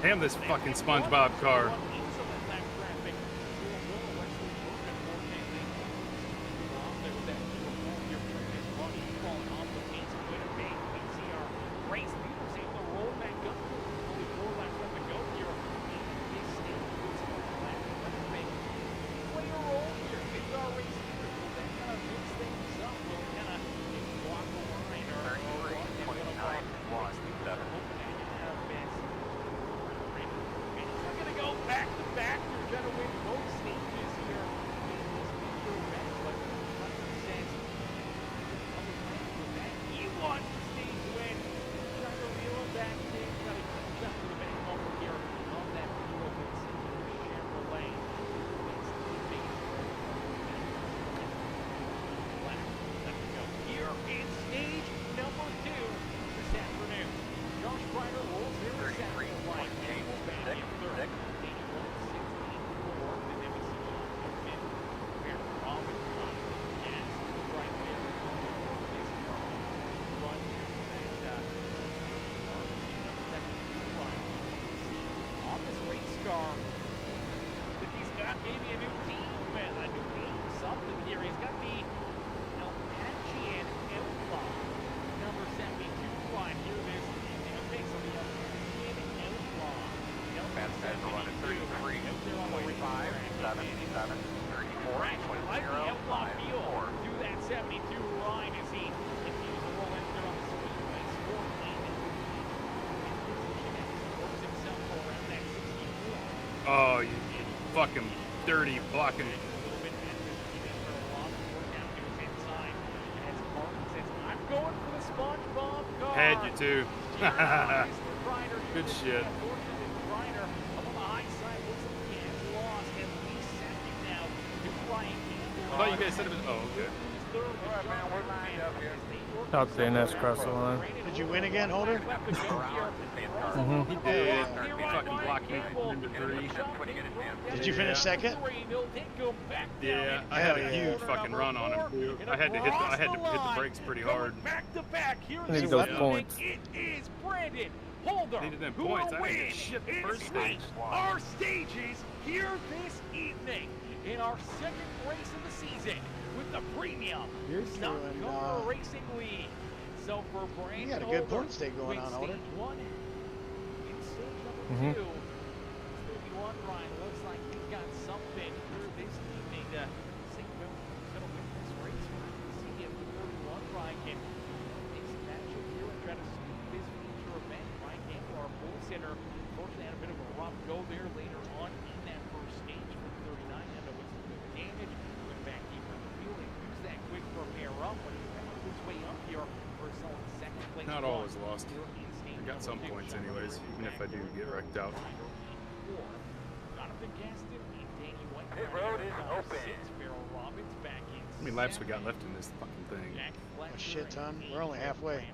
Damn this fucking SpongeBob car. Back Actually, like the outlaw feel through that 72 line as he continues to roll into on the speedway. 14. Works himself around that 64. Oh, you fucking dirty blocking. Going for the SpongeBob car. Had you too. Good shit. I thought you guys said it was. Oh, okay. Talk to NS across the line. Did you win again, Holder? He did. Fucking blocked me into 3. Did you finish second? Yeah, I had a huge fucking run on him too. I had to hit the brakes pretty hard. I need those points. It is Brandon Holder. Needed them who points. will I didn't win get shit the first stage. our stages here this evening in our second race of the season with the premium Stock Car Racing League. So for Brandon, you got a good point state going on, Holder. Stage 1 in stage number 2. 31 Ryan looks like he's got something here this evening to see who's going to win this race. See if the 31 Ryan can make some magic here and try to scoop this feature event. Ryan came to our Bull Center. Unfortunately, had a bit of a rough go there later on in that first stage from 39. Ended up with some good damage. Went back deeper in the field and used that quick repair up, but he's found his way up here for a solid second place. Not all is lost. I got some points anyways, even if I do get wrecked out. Pit road is open. How many laps we got left in this fucking thing? A shit ton. We're only halfway.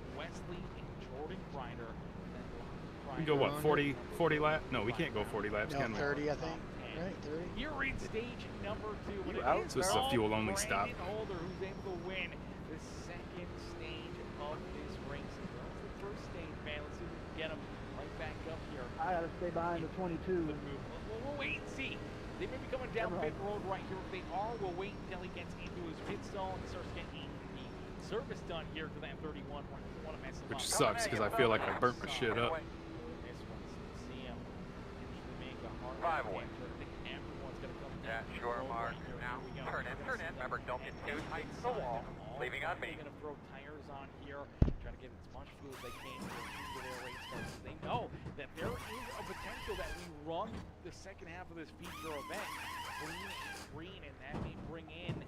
We can go what, 40 laps? No, we can't go 40 laps, No, can we? 30, I think. Right, 30. You're in stage number 2. You out? So this is a fuel-only stop. Holder who's able to win the second stage of this race. That's the first stage, man. Let's see if we can get him right back up here. I gotta stay behind the 22. We'll wait and see. They may be coming down pit road right here. If they are, we'll wait until he gets into his pit stall and starts getting the service done here to that 31. Want to mess him Which up. sucks because I feel like I burnt my shit up. This one's see him make a hard 5 away. I think everyone's gonna come Yeah, down. sure, Mark. Now, turn in. Remember, don't get too tight to the wall. Leaving on me. They're gonna throw tires on here, try to get as much fuel as they can for their race starts. They know that there is a potential that we run the second half of this feature event clean and green, and that may bring in, a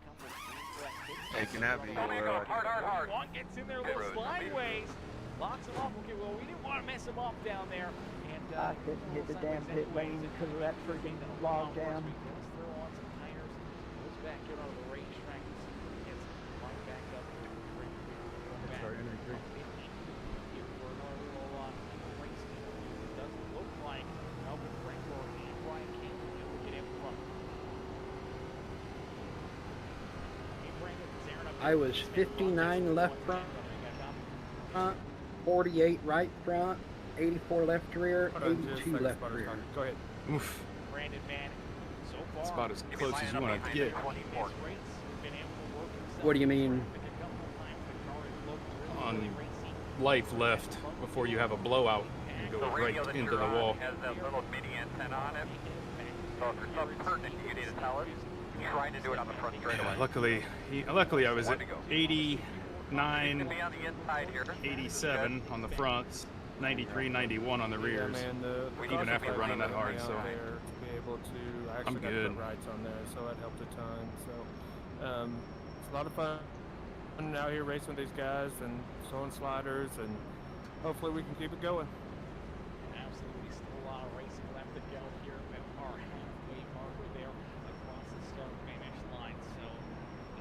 couple of green flag hits. Hey, can that be your, hard. One gets in there a little sideways, locks him up. Okay, well, we didn't want to mess him up down there. And I couldn't get the damn pit lane because of that freaking log jam. Let's throw on some tires, goes back out on the racetrack, gets right back up. Sorry, Henry, three. Here for another little race. It doesn't look like Melvin Franco and Brian King will be able to get in front. I was 59 left front, 48 right front, 84 left rear, 82 left rear. Go ahead. Oof. Brandon Van, so far, That's about as close as you want to get. What do you mean? On life left before you have a blowout and go right into the wall. Has that little mini antenna on it. So if there's something pertinent you need to tell us, trying to do it on the front straightaway. Luckily I was at 89, 87 on the fronts, 93, 91 on the rears, Yeah, man, even after running that hard. So to be able to, I actually I'm got good. the rights on there, so that helped a ton. So it's a lot of fun out here racing with these guys and throwing sliders, and hopefully we can keep it going. Absolutely, still a lot of racing left to go here. About our halfway marker there across the start finish line. So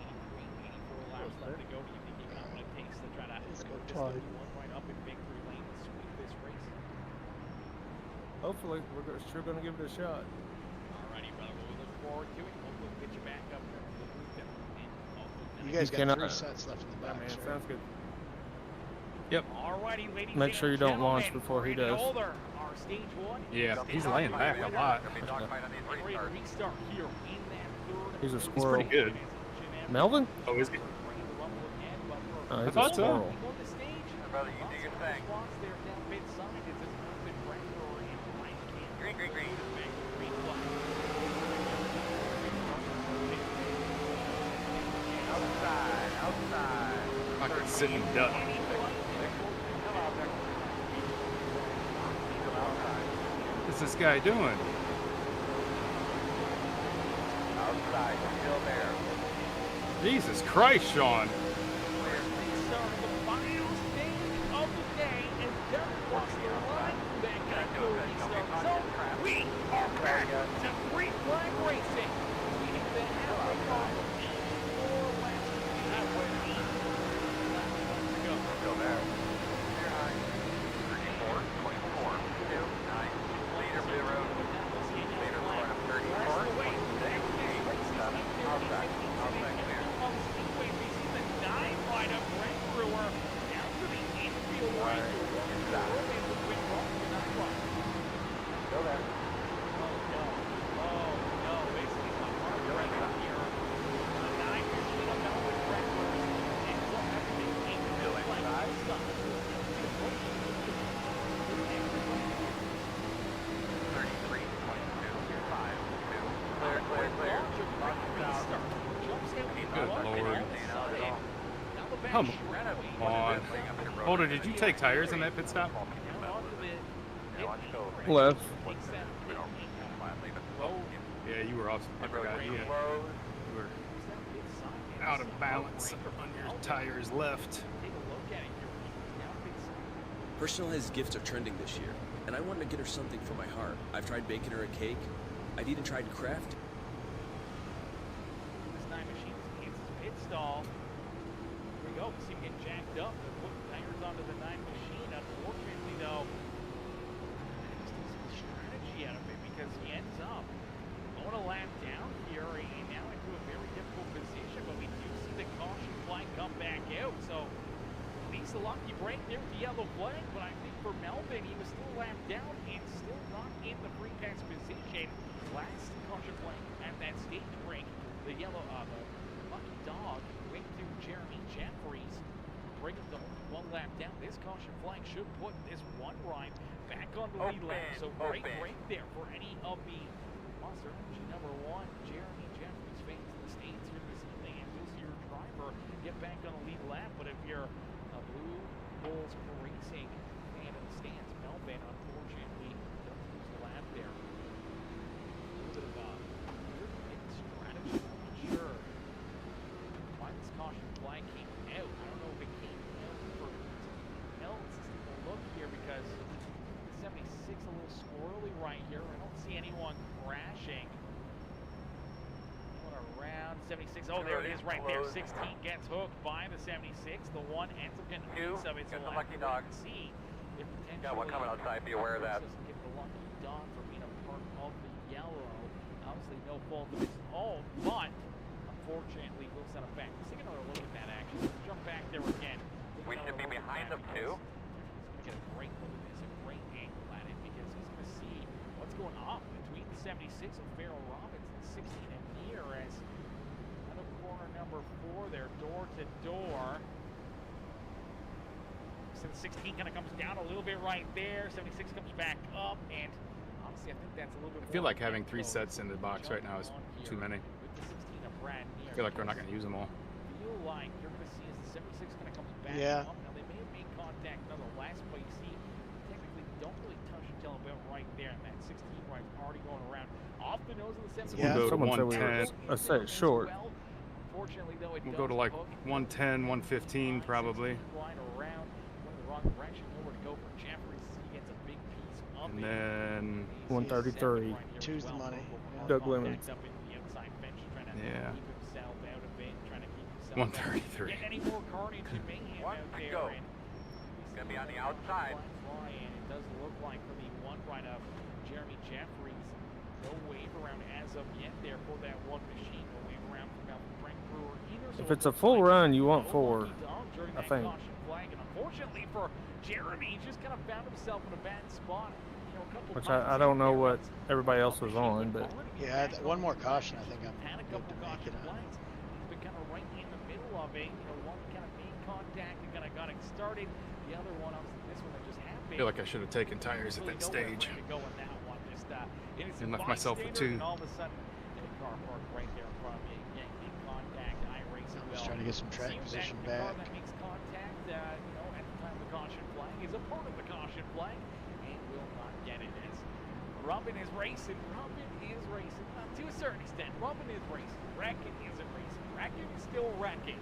83, 84 laps left to go. Do you think you got what it takes to try to put this 31 right up in victory lane and sweep this race? Hopefully, we're sure going to give it a shot. Alrighty, brother. Well, we look forward to it. Hopefully, we'll get you back up there. You guys got 3 sets left in the back. Man, sure. sounds good. Yep. Alrighty, ladies Make sure you don't launch before he does. Holder, our stage 1. yeah, he's laying back a lot. Ready to restart here in that third. He's a He's squirrel. pretty good. Melvin? Oh, is he? Oh, he's thought a so. squirrel. Brother, you do your thing. Green, green, green. sitting duck. What's this guy doing? Outside, still there. Jesus Christ, Sean. The final stage of the day, and Derek wants the line back into the restart zone. We are back to green flag racing. We hit the halfway mark and 4 laps halfway. Go. Still there. Clear high. 34, 24, 2, 9. Leader pit road. Leader front of 34, 26, 8, 7. Outside. Outside clear. Still there. Come on. Holder, did you take tires in that pit stop? Left. Yeah, you were off. I forgot. You were out of balance on your tires left. Personalized gifts are trending this year, and I wanted to get her something for my heart. I've tried baking her a cake. I've even tried crafting. This 9 machine is pit stall. Here we go. We see him get jacked up. They're putting tires onto the 9 machine. Unfortunately, though, just some strategy out of it because he ends up going a lap down here and now into a very difficult position. But we do see the caution flag come back out. So he's the lucky break there with the yellow flag. But I think for Melvin, he was still lapped down and still not in the free pass position. Last caution flag at that stage break. The yellow, the lucky dog went to Jeremy Jeffries, breaking the only 1 lap down. This caution flag should put this one ride back on the lead lap. So great break there for any of the Monster Energy #1 Jeremy Jeffries fans in the States here this evening. And you'll see your driver get back on the lead lap. But if you're a Blue Bulls Racing fan in the stands, Melvin unfortunately doesn't lose the lap there. A little bit of strategy, I'm not sure why this caution flag came out. I don't know if it came out for something else. Let's take a look here because 76 a little squirrely right here. I don't see anyone crashing. Going around 76. Oh, there it is right there. 16 gets hooked by the 76. The 1 ends up getting a piece of it. So the lucky dog. See if potentially Got one coming outside. Be aware of that. Get the lucky dog for being a part of the yellow. Obviously, no fault of his own, but unfortunately, will send it back. Let's take another look at that action. Let's jump back there again. We should be behind them too. He's going to get a great look at this, a great angle at it, because he's going to see what's going on between the 76 of Farrell Robbins and 16 and near as another corner number 4 there, door to door. So the 16 kind of comes down a little bit right there. 76 comes back up, and honestly, I think that's a little bit. I feel like having 3 sets in the box right now is too many. I feel like we're not going to use them all. Feel like you're going to see as the 76 kind of comes back up. Now they may have made contact nonetheless, but you see, technically don't really touch until about right there, and that 16 right already going around off the nose of the 76. We'll go to Someone said we were a set short. Unfortunately, though, we'll go to like 110, 115 probably. Line around, went the wrong direction. Nowhere to go for Jeffries. He gets a big piece of and then 133. Choose the money. Doug Lemon. Yeah. 133. Any more carnage you may have out there. Go. Gonna be on the outside. And it does look like for the 1 right of Jeremy Jeffries, no wave around as of yet there for that 1 machine. No wave around from Frank Brewer either. If it's a full run, you want 4, I think. And unfortunately for Jeremy, he just kind of found himself in a bad spot. Which I don't know what everybody else was on, but yeah, 1 more caution. I think I'm good to make it on. He's been kind of right in the middle of it. One kind of made contact and kind of got it started. The other one, this one that just happened. I feel like I should have taken tires at that stage. And left myself with 2. And all of a sudden, a car parked right there in front of me. Again, in contact. I race it well. Just trying to get some track position back. That makes contact. you know, at the time the caution flag is a part of the caution flag and will not get it. As Robin is racing. To a certain extent, Robin is racing. Racket isn't racing. Racket is still racking.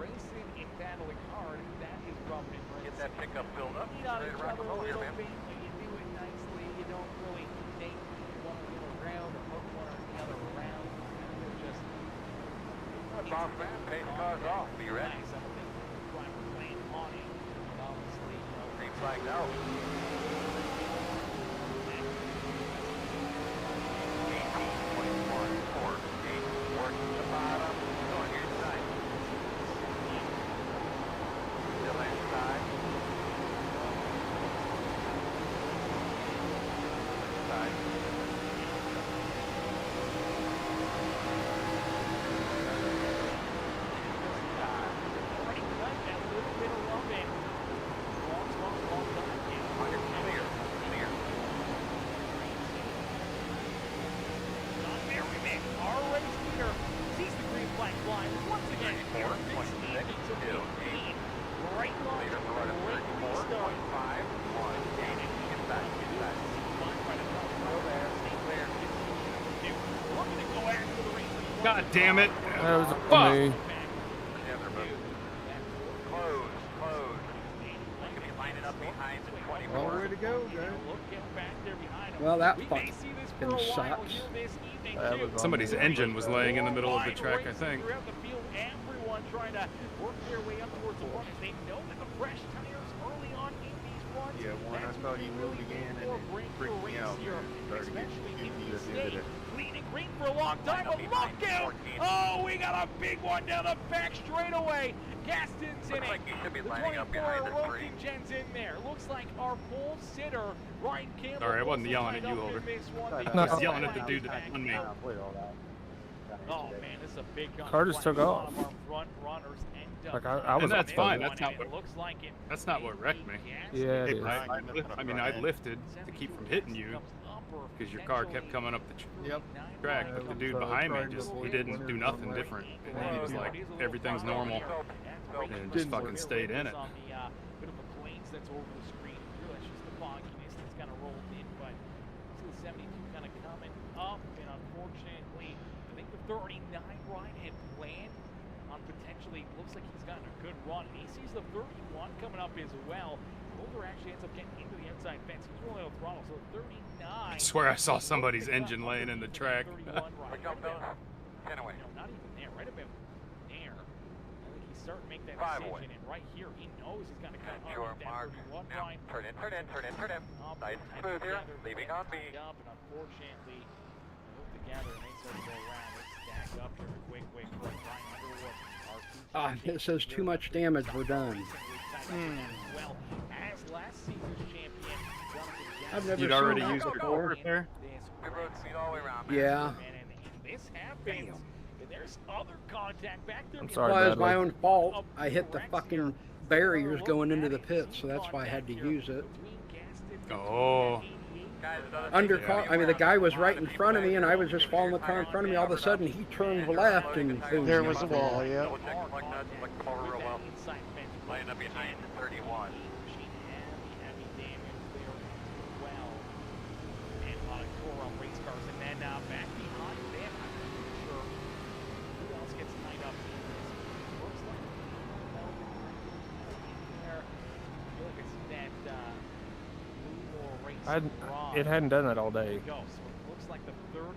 Racing and battling hard, that is Robin racing. Get that pickup filled up. You got each Rock other and a roll here, little man. bit, but you do it nicely. You don't really take one or the other around or hook one or the other around. You're just Boss man, pay the cars off. Be ready. nice. I don't think the driver playing on it. And obviously, you know, Green flag now. 18, 21, 4, 8, working the bottom. Going here side. Still inside. Side. already cut that little bit of Robin. Long time. Clear. Clear. Not very big. Our race leader sees the green flag flying once again. 34, 16 26, to 2, 15. Right line. Leader for right Great at 34, restart. 25, 1, 8. Get back. Right across the road there. Stay clear. 15. Looking to go after the race leader. God damn it. That was Fuck. me. Yeah, they're moving. Close. Look at me lining up behind the 24. Long way to go, guys. Well, that We may fucking see this for a while sucks. here this evening, That too. was Somebody's engine was laying in the middle of the track, I Racing think. throughout the field, everyone trying to work their way up towards the front. They know that the fresh tires early on in these runs. Yeah, when I that's saw what you they moved really again look and for. it Bring freaked the me race out, here, man. Started getting especially in confused these at the end of states. it. Leading green for a long time, Line up but behind look out! 14. Oh, we got a big one down the back straightaway. Gaston's in Looks it. like you should be The lining up 24 behind the three. Rokengen's in there. Looks like our pole sitter, Ryan Campbell. Sorry, I wasn't also yelling at tied you, up in Holder. this one No. because I was yelling at the Ryan dude that back won me. out. Oh today. man, this is a big Car just took off. Our front runners end up Like, I was And that's up fine. there. That's not it what. looks like it. That's not what wrecked me. Yeah, it Hey, is. Brian, I lifted to keep from hitting you because your car kept coming up the Yep. track, but the dude behind me he didn't do nothing different. And he was like, everything's normal, and just fucking stayed in it. Bit of a planes that's over the screen. Really, it's just the fogginess that's kind of rolled in, but see the 72 kind of coming up, and unfortunately, I think the 39 ride had planned on potentially, looks like he's gotten a good run. He sees the 31 coming up as well. Holder actually ends up getting into the outside fence. He's rolling out the throttle, so 39. I swear I saw somebody's engine laying in the track. 31 ride, Pick up right about, those. 10 away. no, not even there, right about there. I think he's starting to make that 5 decision, away. and right here, he knows he's got to cut Your underneath that mark. 31 Now, line. turn in. Up, Nice and tied smooth here. together, Leaving tied on me. up, and unfortunately, they hook together and they start to go around. Let's stack up here quick for Brian Underwood. Our two It says too much damage. We're done. well as last season's champion, Jonathan I've never You'd seen already that used your before. quarter there? We rode speed all the way around, man. Yeah. And this happens. And there's other contact back there. I'm sorry, Well, it was my Bradley. own fault. I hit the fucking barriers going into the pit, so that's why I had to use it. Oh. Undercar, I mean, the guy was right in front of me, and I was just following the car in front of me. All of a sudden, he turned left, and boom. There was a wall, yeah. Double check the lug nuts, like come over real well. Laying up behind 31. Heavy damage there as well. And a lot of core on race cars. And then back behind them, I'm not sure who else gets tied up in this. Looks like there. I feel like I see that blue or race It hadn't done that all day. go. So it looks like the 13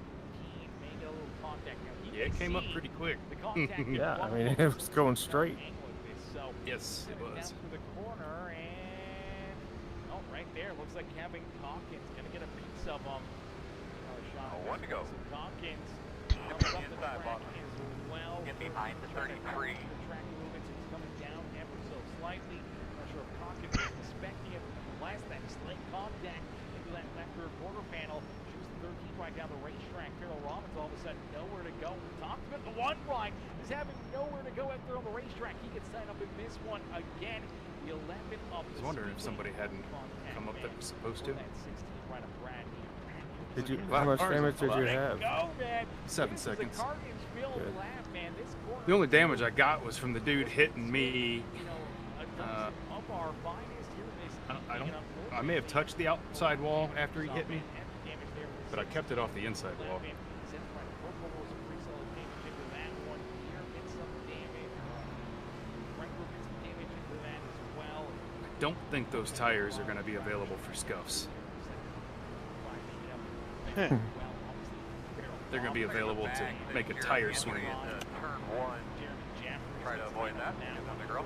made a little contact. Now, you Yeah, it can came up see pretty quick. the contact Yeah, I mean, it was going straight. So Yes, it zipping was. down through the corner and oh, right there. Looks like Kevin Calkins gonna get a piece of him. Shot Oh, one to go. Calkins Up up on the the track inside, boss. as well. Get behind the 33. The track movement, so he's coming down ever so slightly. Not sure if Calkins was expecting it. Last that slight contact into that third quarter panel. Shoots the 13 right down the racetrack. Farrell Robbins all of a sudden nowhere to go. We talked about the one ride is having nowhere to go out there on the racetrack. He gets tied up in this one again. The 11 up. I was wondering if somebody hadn't come up that was supposed to. That 16 right up Brad. Did you? Wow, How much ours is damage did you flying. have? Go, man. 7 This is a seconds. Cargins-filled Good. lap, man. This corner, The only damage I got was from the dude hitting me you know, I may have touched the outside wall after he hit me, but I kept it off the inside wall. I don't think those tires are going to be available for scuffs. They're going to be available to make a tire swing. Turn 1. Try to avoid that. Get on the girl.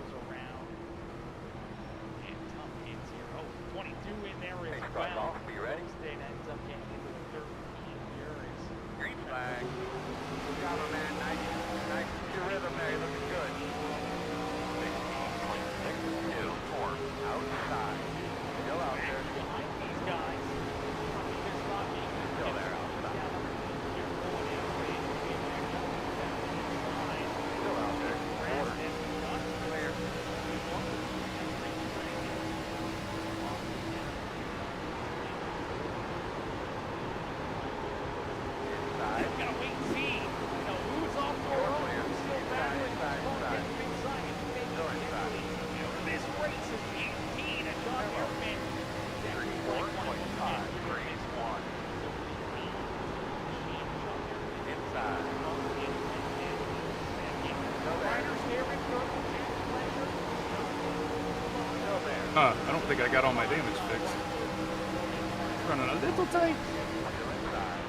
22 in there as Hey, well. be ready. Homestead ends up getting into the 13 here. Green flag. Good job, man. Nice. Your rhythm there. You're looking good. 16.62. Form. Outside. Still out there. Behind these guys. Still there. Outside. Still out there. Order. Clear. Inside. Gotta wait and see. You know, who's off the road, who's still battling. Big sign. This race is 18 and John Airman. 34.5. 3-1. Inside. Riders here in Still there. I don't think I got all my damage fixed. It's running a little tight. Still inside.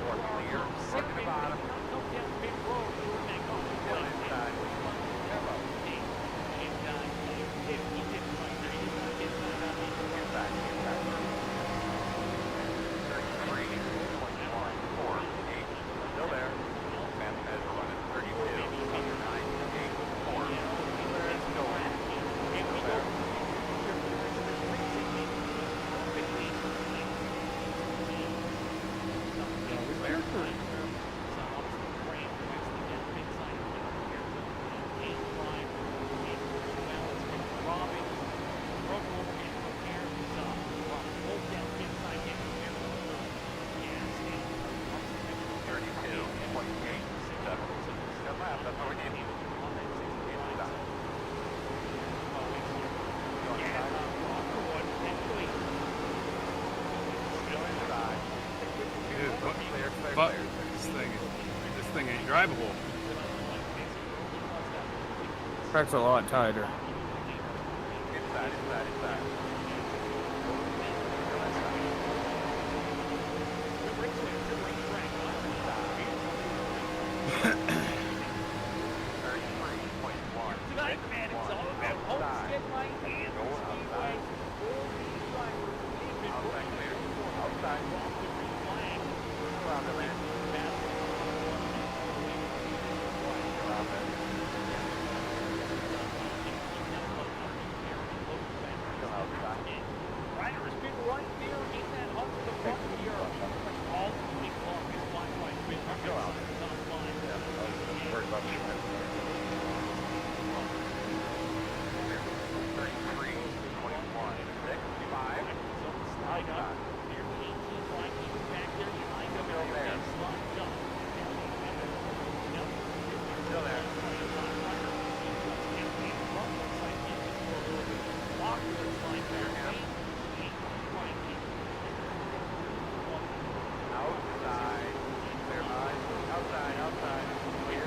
Door clear. Look at the bottom. Still inside. Hello. Inside. 33.14. Still there. Homestead running 32. Under 9.84. Let's go. Still there. But this thing ain't drivable. Track's a lot tighter. Inside. Tonight, man, it's all about Homestead right hand. Speedway. All these drivers have been working Outside. off the green flag. Around the man. Riders been right there in that up to the front here. All the big long is black white with Go out. Worried about you. 33, 21, 65. Slide up. There's 18 right even back there behind them. Still there. Slide jump. Still there. Outside. Clear line. Outside. Clear.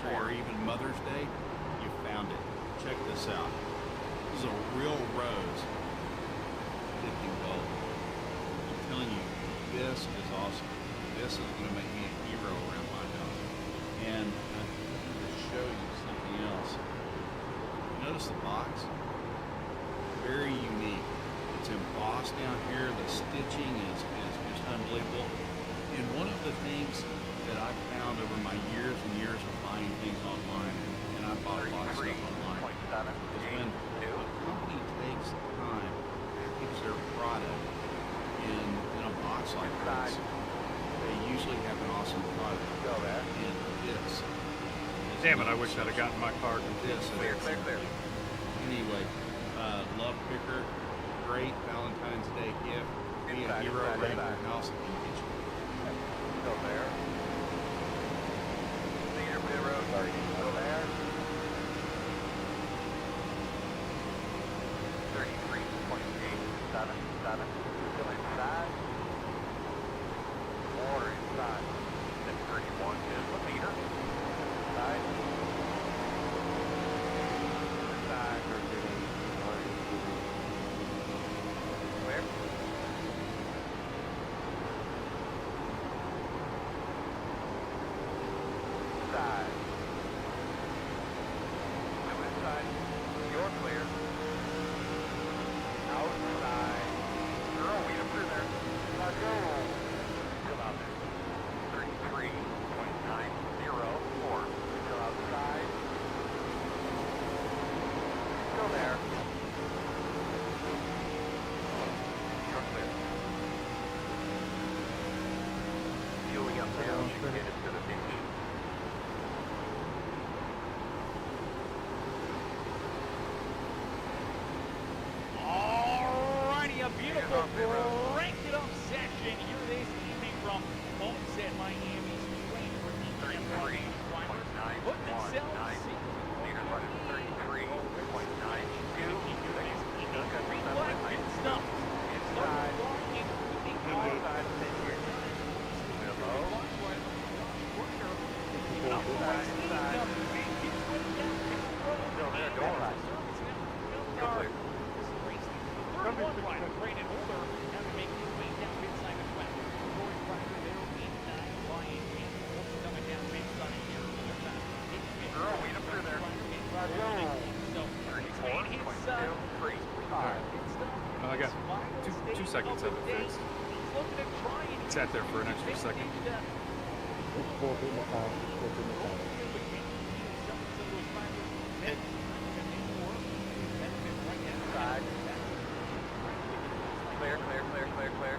anniversary or even Mother's Day, you found it. Check this out. This is a real rose. 50 gold. I'm telling you, this is awesome. This is going to make me a hero around my house. And to show you something else, notice the box? Very unique. It's embossed down here. The stitching is just unbelievable. And one of the things that I've found over my years and years of buying things online, and I bought a lot of stuff online, is when a company takes time to package their product in a box like this, they usually have an awesome product. And this. Damn it, I wish I'd have gotten my card. This is anyway, love picker, great Valentine's Day gift. Be a hero around your house and get you. Go there. Cedar Pit Road, go there. 33.877. Still inside. More inside. 631 is the meter. Inside. Inside. Clear. Inside. Still inside. You're clear. Outside. Girl, we up through there. Let's go. Still out there. 33.904. Still outside. Still there. You're clear. Fueling up there. She can get it to the beach. Alrighty, a beautiful cranked it up session here this evening from Homestead, Miami's train for the 33.911. Leaders running 33.92. Reflect stuff. Inside. Outside. Below. Outside. Still there. Go right. Go clear. Third one rider, Brandon Holder, having to make his way down midside as well. Corey Proctor there in Lion and also coming down midside here. Girl, we up through there. So, 34.23. Well, I got two seconds of it fixed. It sat there for an extra second. Inside. Clear, clear, clear, clear, clear.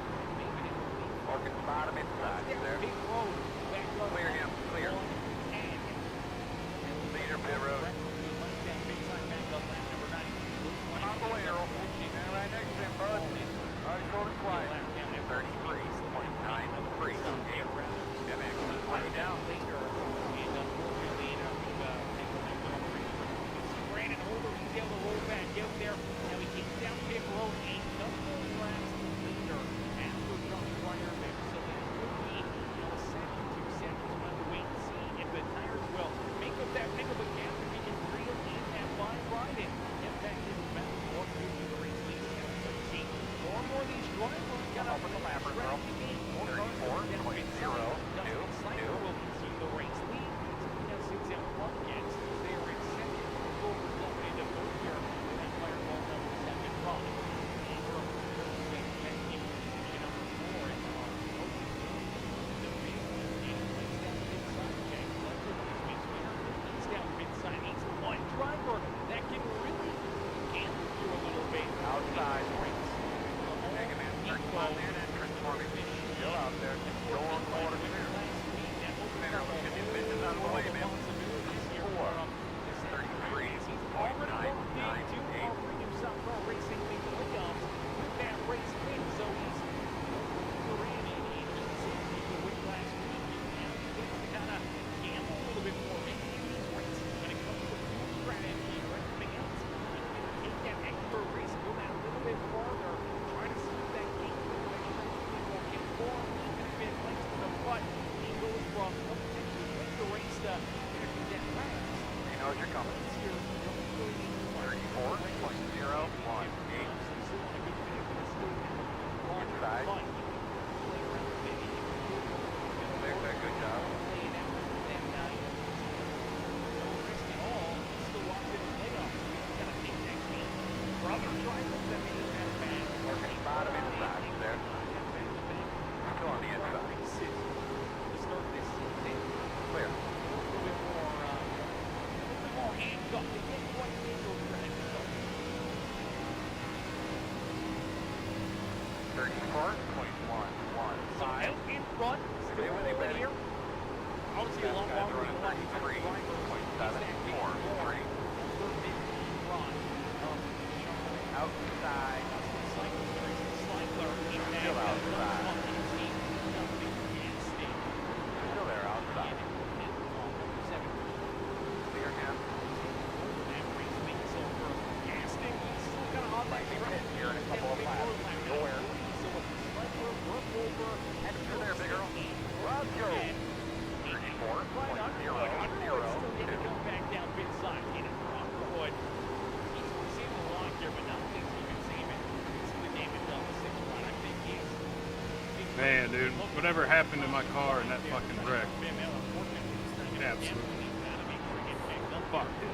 Marking bottom inside. There. Clear him, clear. Cedar Pit Road. On the way, Earl. Stand right next to him, bud. Already short and quiet. 33.93. MX. 20 down. Brandon Holder, he's able to roll back out there. Now he gets down pit road, a couple laps later after Johnny Ryder there. So that could be a second, 2 seconds. We'll have to wait and see if the tires will make up that big of a gap if he can reel in that line ride and get back in the battle. One through the race lead. More and more of these drivers got up in the lap, girl. 34.02. Slider will continue the race lead. Now sits out Buckets. They are in second. Over into third here. That fireball numbers have been wrong. Number 4 is on the big one. And he's down midside. Jack Fletcher with his winner. He's down midside. He's the one driver that can really gamble you a little bit. Outside. Take him in. 35-man entrance for me. Still out there. Door corner clear. Center, look at his vision out of the way, man. 33.988. knows you're coming. 34.018. Inside. Good job. Bottom inside there. Still on the inside. Clear. Out in front, still over here. Obviously a lot longer than what he's three. Outside. Still outside. Still there outside. Clear him. Here in a couple of laps. Nowhere. You're there, big girl. Let's go. 34.002. Back down pit side. Rockwood. He's receiving a lot here, but not thinks he can save it. This is the game is done with 6 run. I think he's. Man, dude, whatever happened to my car in that fucking wreck? Absolutely. Fuck, dude.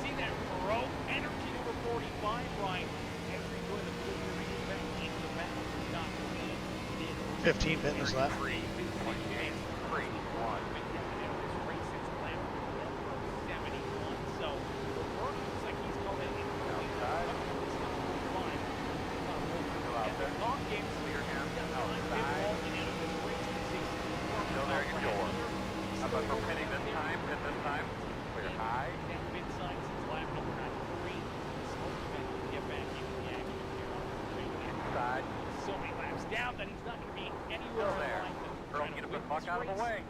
See that row energy number 45, Brian. Every good of the blue back into the battle for top 15 fitness lap. 3.831. So the work looks like he's coming in outside. Out there. Long games Clear him. Outside. Still there, your door. How about for pinning this time? Pin this time. Clear high. Mid side since lap number 93. Get back into the action here. Inside. So many laps down that he's not going to be anywhere Still there. Earl, get a buck out of the way.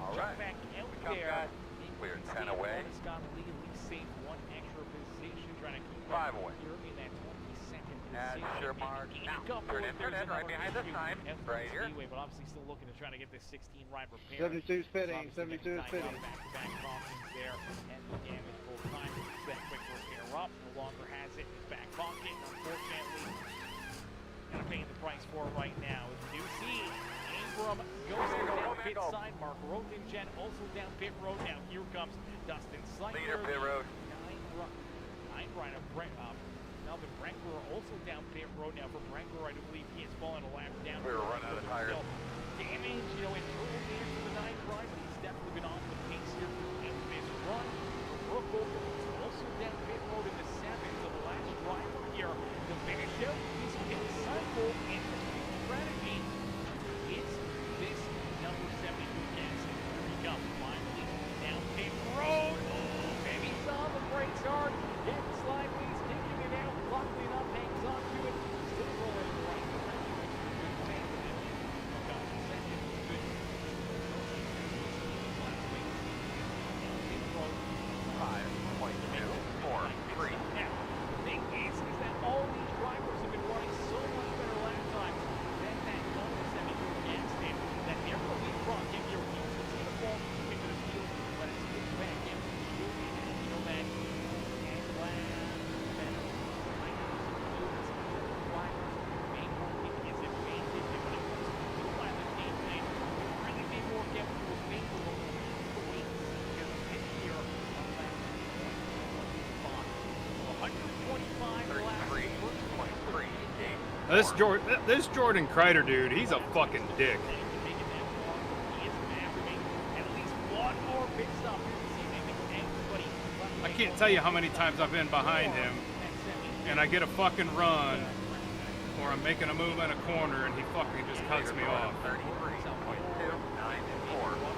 All right. Back out Come, there. guys. Clear 10 away. Scott Lee at least saved one extra position, trying to keep 5 away. here in that 22nd Add position. sure mark. Now, turn in right behind this time. Right here. Speedway, but obviously still looking to try to get this 16 ride repaired. 72's fitting. 72 is fitting. Back-to-back crossings there, and the damage full time. That quick repair up, no longer has it in his back pocket. Unfortunately, gotta pay the price for it right now. As we do see, Abram goes down pit side. Mark Rotingen also down pit road. Now here comes Dustin Sliker. Leader pit road. Nine Ryan Melvin Brenker also down pit road. Now for Brenker, I do believe he has fallen a lap down. We were running out of tires. Damage, in total damage for the 9th ride, but he's definitely been on the pace here in this run. Brookover also down pit road in the 7th, so the last driver here to finish out his pit cycle in the strategy is this number 72 gas. Here he comes, finally down pit road. Oh, maybe saw the brakes hard, getting sideways, taking it out, luckily enough, hangs on to it, still rolling right. This Jordan Kreider dude, he's a fucking dick. I can't tell you how many times I've been behind him and I get a fucking run or I'm making a move in a corner and he fucking just cuts me off. 33.294.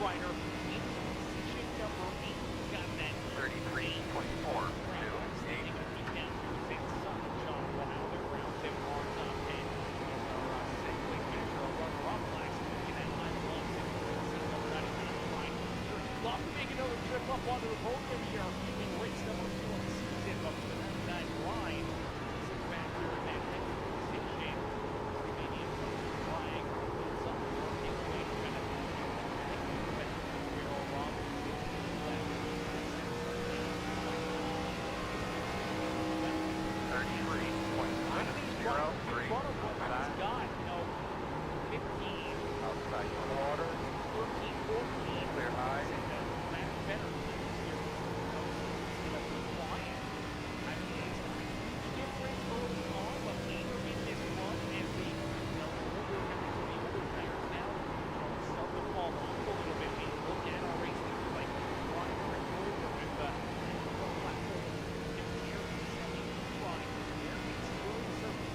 rider in position number 8. He's got that 33.4. Love to make another trip up onto the podium here in race number 2 of the season, but for the 99 line, sitting back here in that head position, Canadian flying, some working away, kind of outside quarter, 13, 14, clear high. better quiet. I mean, it's not a huge difference early on, but later in this run, as the older members of the older tires now start to fall off a little bit. When you look at our race leaders like Ryan Rickler with platform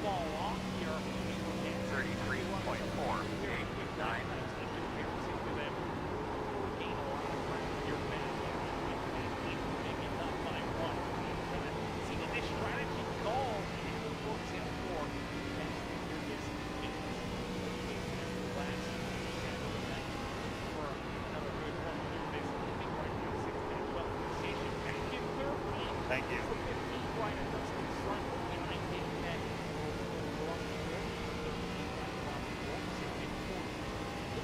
fall off here. 33.4. 9. Thank you.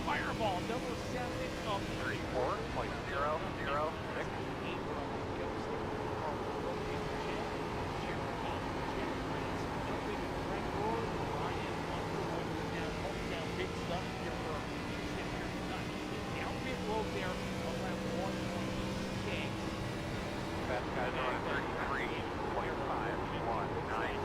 Fireball number 7 of 34.006. Fast guys are on 33.519.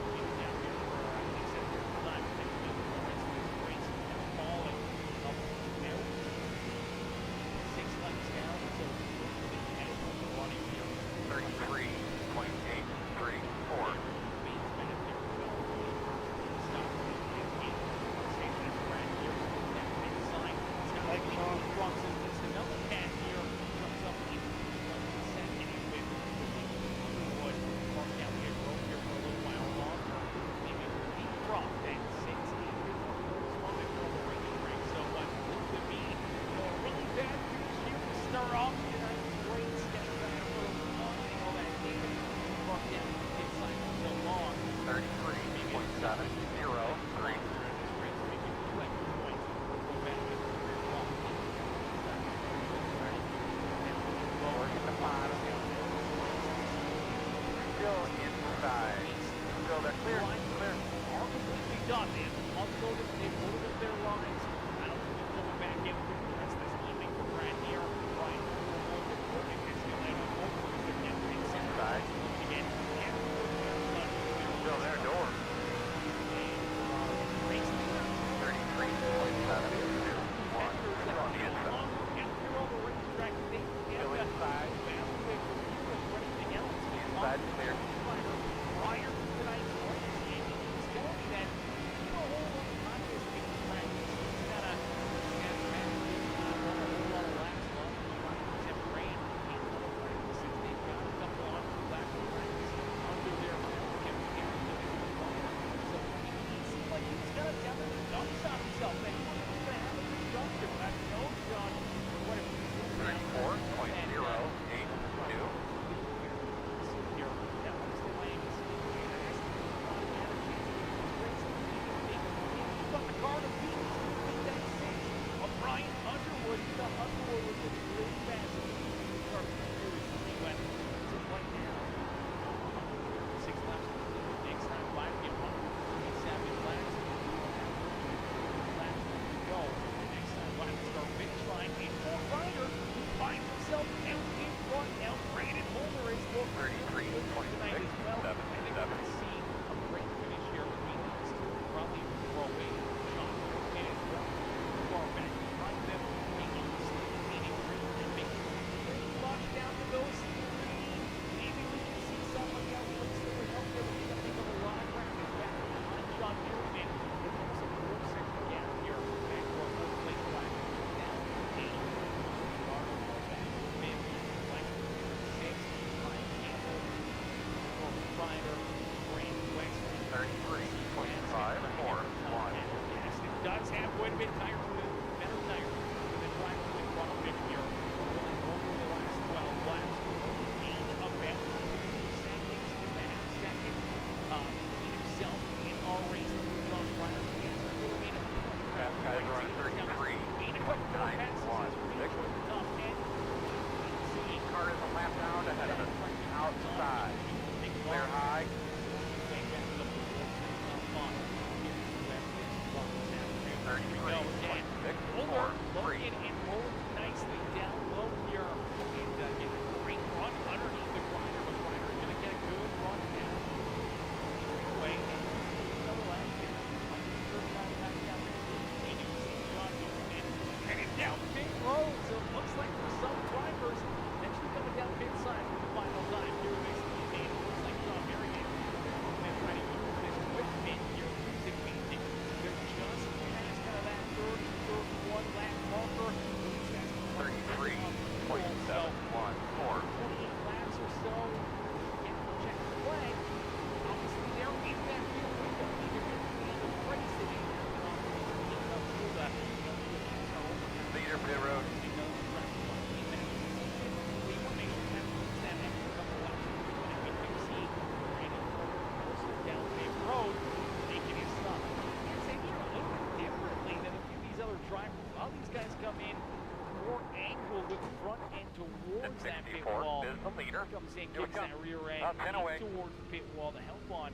leader. Comes in, Here we kicks come. that rear end Up, 10 away. towards the pit wall to help on,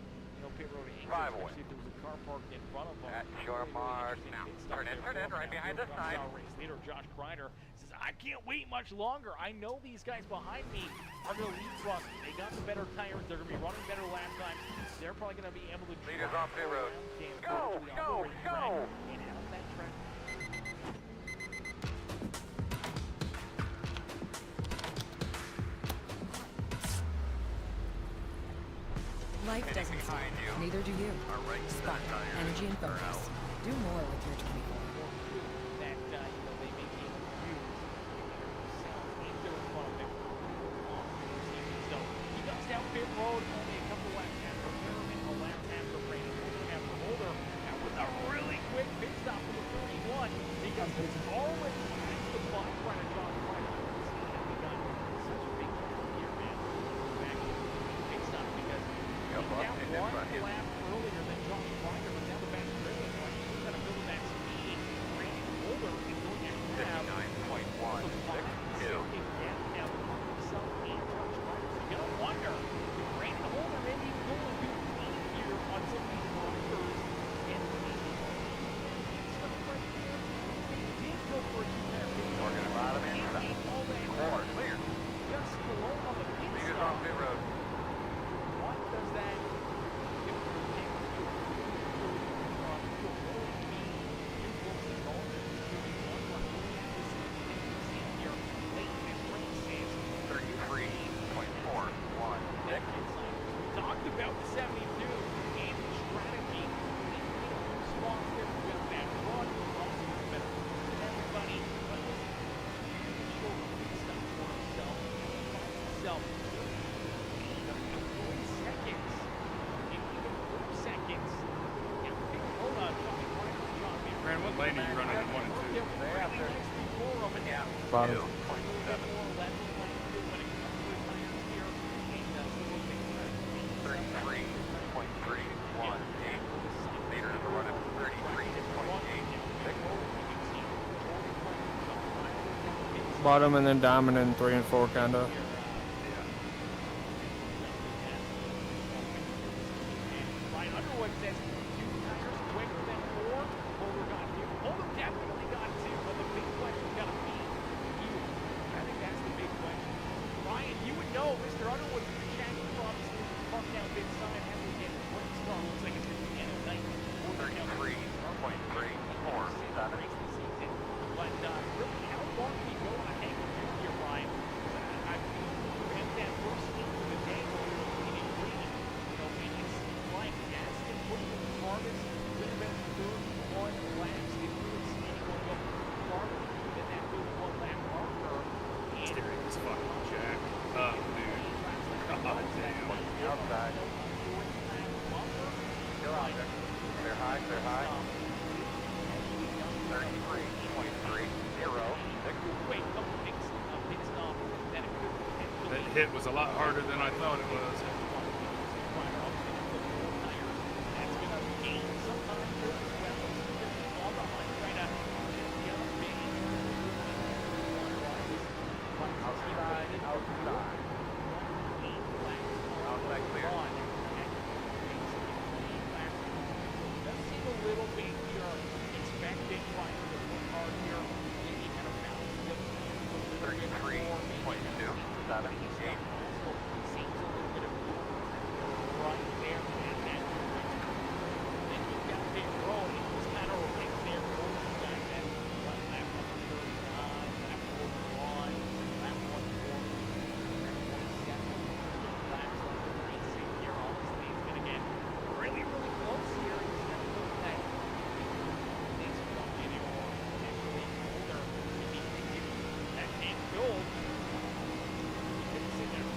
pit road exit. 5 away. Especially if there was a car parked in front of him. At your mark now. Turn in, right behind this side. Race leader Josh Kreider says, I can't wait much longer. I know these guys behind me are going to lead truck. They got the better tires. They're going to be running better lap times. They're probably going to be able to Leaders off pit road. Go, go, go! And out that track. Life doesn't stop. Neither do you. Spark, energy, and focus. Do more with your 24. That, they may be able to use themselves into in front of them. So he does down pit road, only a couple laps after Merriman, a lap after Brandon, after Holder. That was a really quick pit stop for the 31 because it's already past the bus right at John Kreider. He got such a big here, man. Back pit stop because he got one lap earlier than John Kreider, but now the back driven. He's going to build that speed. Brandon Holder is going to have 59.162. Now, himself and Josh Kreider. So you're going to wonder, Brandon Holder may be going to be here on some of these markers. And maybe stuff right here. He did go for a two-pair pit. Working the bottom inside. Four, clear. Just below on the pit Leaders stop. off pit road. What does that talked about the 72 and the strategy. Response there for just that run. Also better than everybody. But short stuff for himself. Himself. 40 seconds. And even 4 seconds. Hold on, Brandon, what lane are you running in 1 and 2? Bottom. 33.318. Leaders are running 33.866. Bottom and then diamond in 3 and 4 kinda. Ryan Underwood says 2 tires quicker than 4. Holder got 2. Holder definitely got 2, but the big question's got to be you. I think that's the big question. Ryan, you would know Mr. Underwood from the chat obviously parked down mid side, has to get brakes strong. Looks like it's at the end of the night. 33.347. But really, how far can you go on a hang of here, Ryan? I mean, you had that first stint of the day where you're looking at green. It's like Aston putting the hardest, win about 31 laps. It really seems to go farther than that 31 lap marker. And Steering is fucking jacked up, dude. God damn. Outside. Go out there. Clear high, clear high. 33.30. Wait, pit stop. Then it could potentially. That hit was a lot harder than I thought it was. That's going to gain some time here as well. On the line, trying to get the other big. Outside. Outside clear. Does seem a little bit here. Expecting Ryan to work hard here. Maybe kind of balance it. 33.278. Seems a little bit of right there at that point. Then you've got Big Road. It was kind of right there for those guys that run lap number 39, lap 41, lap 140, lap 47, laps like the racing here. Honestly, it's going to get really, really close here. He's going to look that next one anymore. Potentially older. Maybe that can't build. He could sit there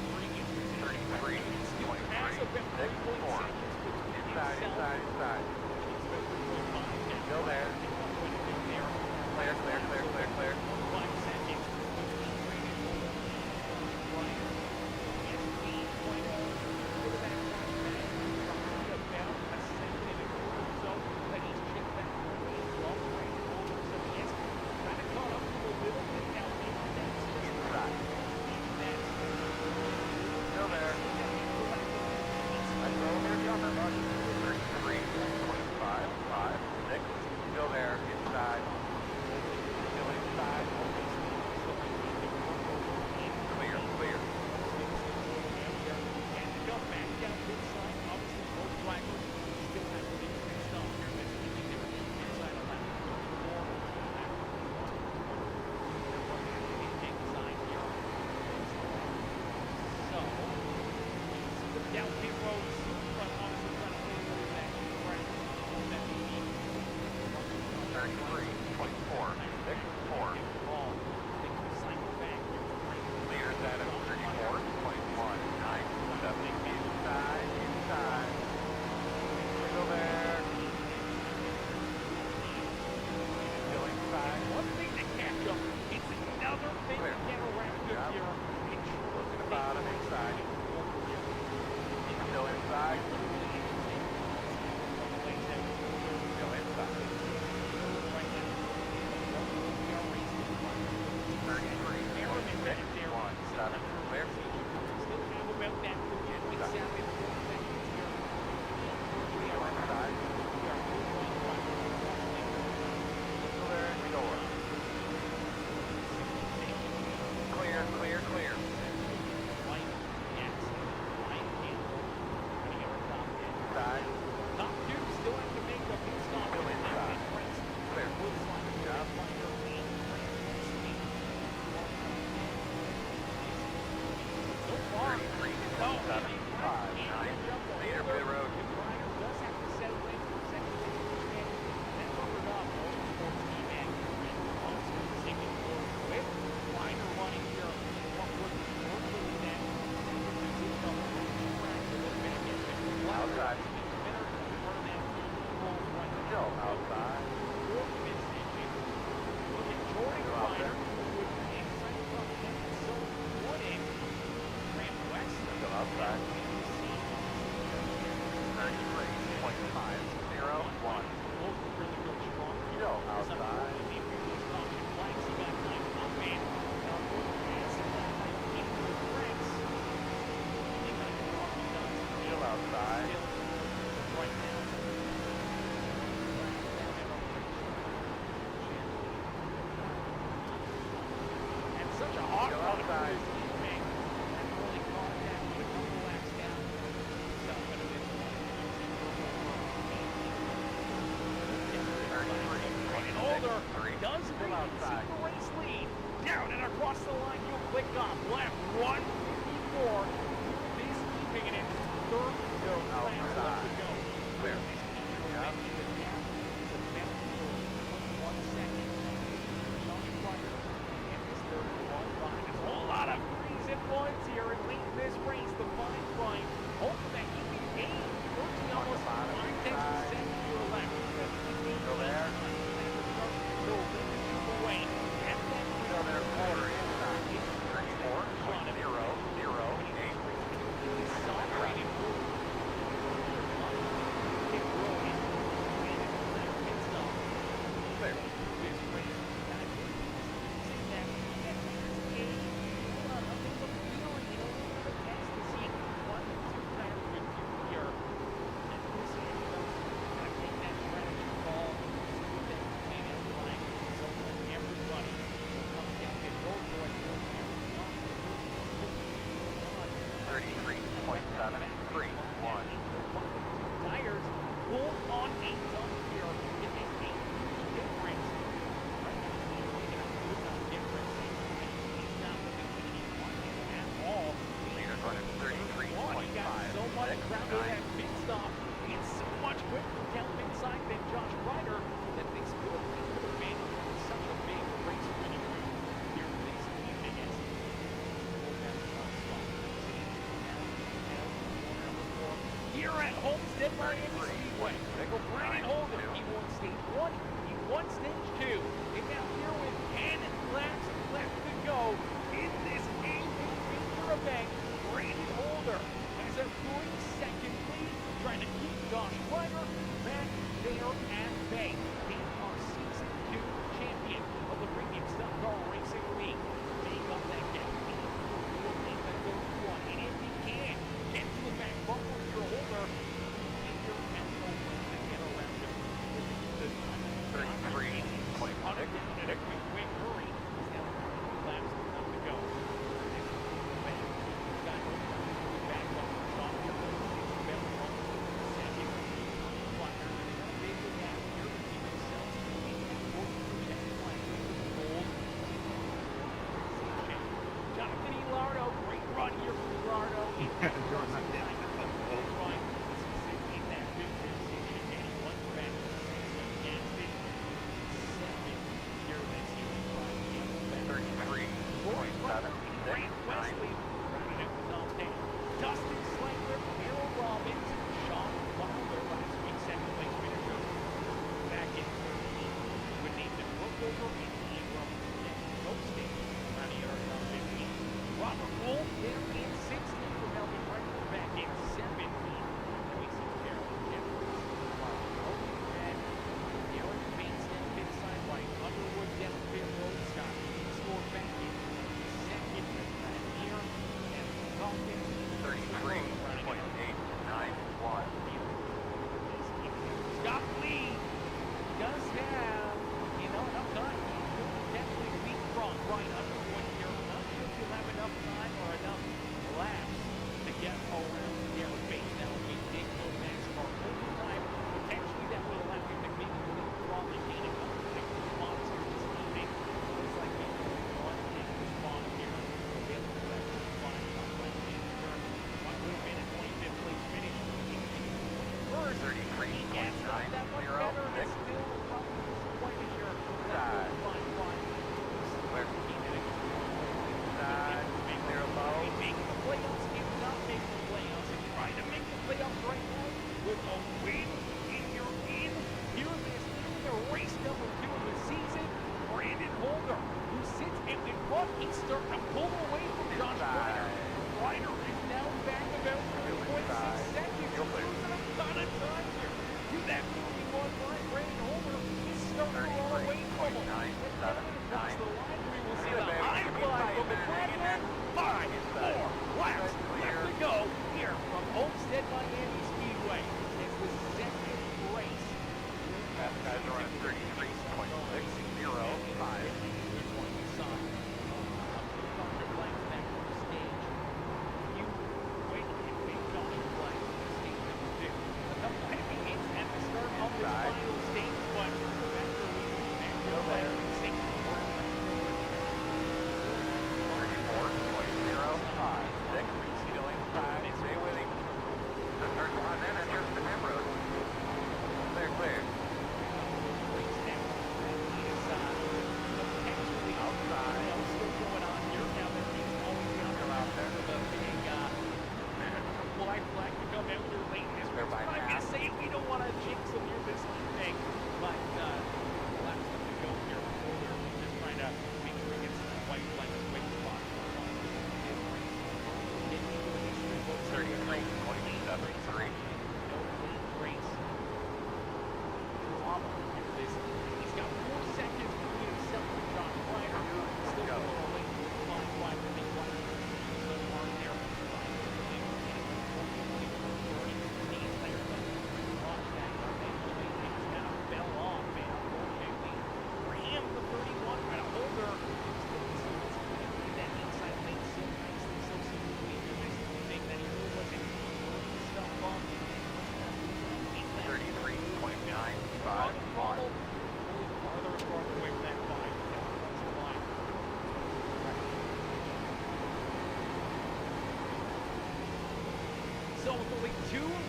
outside. Does bring outside the race lead. Down and across the line, you'll click off. Left 154. This keeping it in third. Go outside. Left to go. Clear. Yep. 1 second. Josh Ryder in this third one behind. There's a whole lot of threes and ones here and late in this race. The fine line. Hoping that you can gain 13 almost 5 tenths to your left. Go there. Away. And then go there, quarter inside. 34.008. Celebrating. Clear. Tires pulled on 8 tons here. It makes a huge difference. At all. Leaders running 33.5. He got so much ground in that pit stop. It's so much quicker down inside than Josh Ryder that this could have been such a big race winning here this evening as here at Homestead Miami Speedway. Brandon Holden, he won stage 1, he won stage 2. And now here with 10 laps left to go in this 8-week feature event, Brandon Holden has a 3-second lead, trying to keep Josh Ryder back there at bay. Being our season 2 champion of the Premium Stock Car Racing League. Make up that gap. He'll make that 31. And if he can, get to the back bumper here, Holder. 33.6.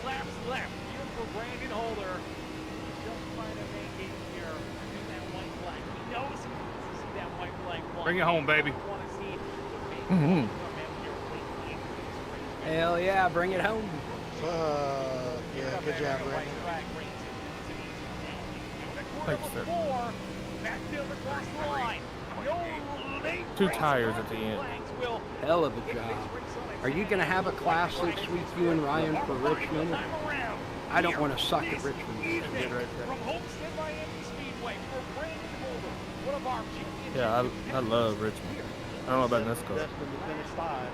laps left here for Brandon Holder. He's just trying to make it here to that white flag. He knows he wants to see that white flag. Bring it home, baby. Want to see Hell yeah, bring it home. Yeah, good job, Brandon. Thanks, sir. Back down across the line. No late 2 tires at the end. Hell of a job. Are you going to have a class this week, you and Ryan, for Richmond? I don't want to suck at Richmond. From Homestead, Miami Speedway for Brandon Holder, one of our champions. Yeah, I love Richmond. I don't know about NASCAR. Destined to finish 5.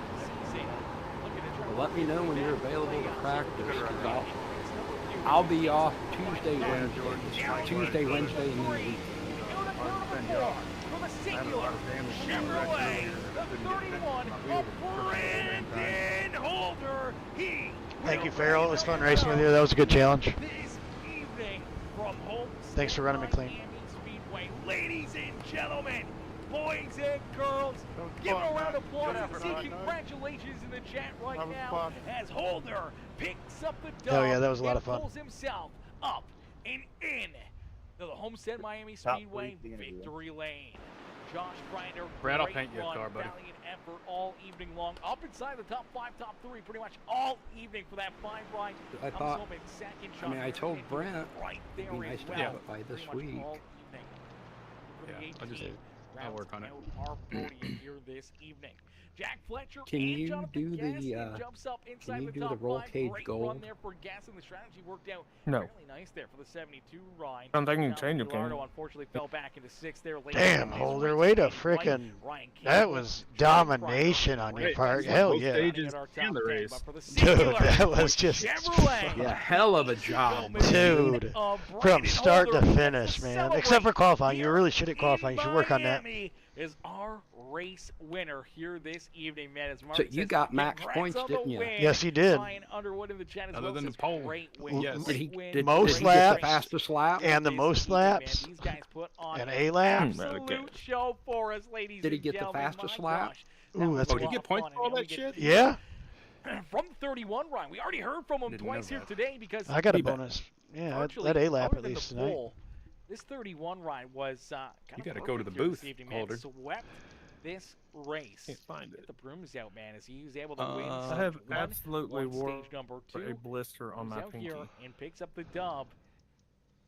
Well, let me know when you're available to practice, because I'll be off Tuesday, Wednesday, and then the week. From a singular Chevrolet, the 31 of Brandon Holder. Thank you, Farrell. It was fun racing with you. That was a good challenge. This evening from Homestead, Thanks for running me clean. Miami Speedway. Ladies and gentlemen, boys and girls, give a round of applause and see congratulations in the chat right now as Holder picks up the dub. Hell yeah, that was a lot of and fun. pulls himself up and in to the Homestead Miami Speedway victory lane. Josh Grinder, Brad, I'll great paint you a run, car, buddy. valiant effort all evening long, up inside the top 5, top 3, pretty much all evening for that 5 ride. I Comes thought, home in second. I mean, I Josh told Grinder Brent right it'd there be nice as to well. have it by this Pretty much week. all evening. I'll work on it. Our podium here this evening. Jack Fletcher Can and you Jonathan do the, Gaskin jumps up inside can you the do top the roll 5. cage Great gold? run there for Gaskin. The strategy worked out No. really nice there for the 72 ride. I don't think you can Now, change them, can Bilardo you? unfortunately fell back into 6th there. Late Damn, in this Holder, race. way to Ryan frickin'. Campbell, That was domination on your part. Hell Both yeah. stages at our and the top 10, race. but for the Dude, singular that was just Chevrolet, Yeah, hell of a job. Dude, from Brandon start to Holder finish, to man. Except for qualifying. You really should at qualifying. You should work on that. Miami is our race winner here this evening, man. As So Martin you says, got max congrats points, on the didn't you? win. Yes, he did. Ryan Underwood in the chat as Other well than says, the pole. great win. Yes. Did he, Great did, Most did he get laps the fastest lap? and the this most evening, man. laps These guys put on and an A laps. absolute show for us, ladies Did he and get the gentlemen. fastest My lap? gosh, Ooh, was that's a good. Did lot he get of points fun, for all and we that get shit? Yeah, from the 31 Ryan. We already heard from him Didn't twice know here that. today because I got a Feedback. bonus. Yeah, virtually, that A lap other at than least the tonight. pole, this 31 ride was kind You of gotta go to perfect the here this booth, evening, man. Holder. Swept this race. Can't find Get it. the brooms out, man, as he was able to win. I stage have 1, absolutely won wore stage number a 2. blister on Comes my out pinky. here and picks up the dub.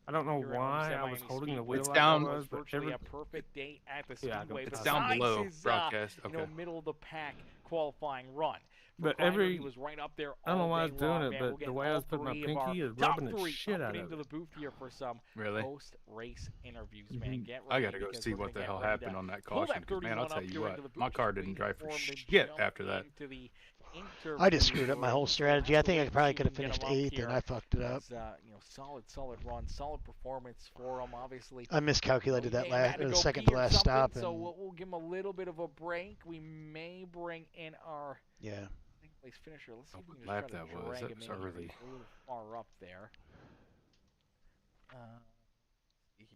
I don't know Here at why Homestead I was Miami holding the Speedway. wheel It's like down- I It was, but virtually a perfect day at the Yeah, I speedway. got It's it. down besides below his, broadcast. you know, Okay. middle of the pack qualifying run. But Grinder, every- he was right up there I don't know all why I day was doing long, it, man. but We'll the get way I all was putting my 3 of our pinky is top rubbing the 3 shit up out and of into it. the booth here for some Really? post-race interviews, man. Mhm. Get I ready gotta go because see we're what gonna the get hell ready happened to on that pull caution. Because man, I'll 31 tell up you here what, into the my booth, car just didn't drive for waiting for him to shit jump after that. into the I just interview screwed up my room. whole So strategy. we'll I have to think I wait probably see could have if we can finished get him up 8th, and here. I fucked it up. It's, you know, solid run, solid performance for him. Obviously, I miscalculated that he had to the go second pee to or last something, stop, so and we'll give him a little bit of a break. We may bring in our yeah. place finisher. Let's see if we can lap just try to that was. drag That him was in here. early. He's a little far up there. See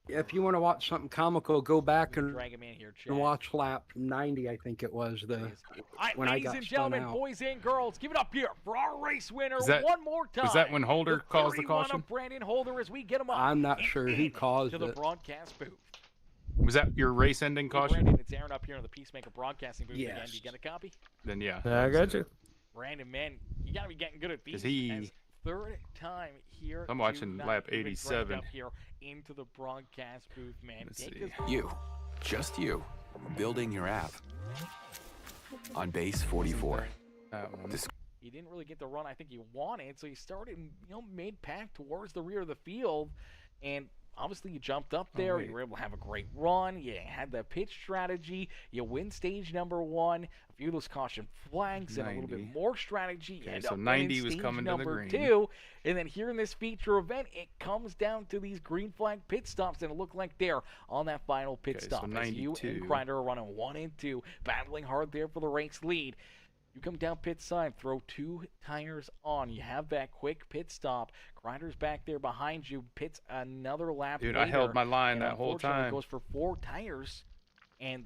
here. If you want to watch something comical, go back and Drag him in here, Chad. watch lap 90, I think it was, All right, when I ladies got and spun gentlemen, out. boys and girls, give it up here for our race winner Is that- one more time. Was that when Holder The caused the 31 caution? of Brandon Holder as we get him up. I'm not and sure who in caused to the it. broadcast booth. Was that your race-ending Hey, caution? Brandon, it's Aaron up here in the Peacemaker Broadcasting booth again. Yes. Do you get a copy? Then yeah. Yeah, I got you. Brandon, man, you got to be getting good at these. Is he- As third time here. I'm watching tonight, lap even dragged 87. Up here into the broadcast booth, man. Let's Take see. this- You, just you, building your app on base 44. That one. He didn't really get the run I think he wanted, so he started, mid-pack towards the rear of the field, and obviously you jumped up there. You were able to have a great run. You had the pitch strategy. You win stage number 1. A few of those caution flags and a little 90. bit more strategy. You Okay, end so up 90 winning was stage coming to the number green. 2. And then here in this feature event, it comes down to these green flag pit stops, and it looked like there on that final pit Okay, so stop. As you 92. and Grinder are running 1 and 2, battling hard there for the race lead. You come down pit side, throw 2 tires on. You have that quick pit stop. Grinder's back there behind you, pits another lap Dude, later, I held my line and that whole unfortunately time. goes for 4 tires, and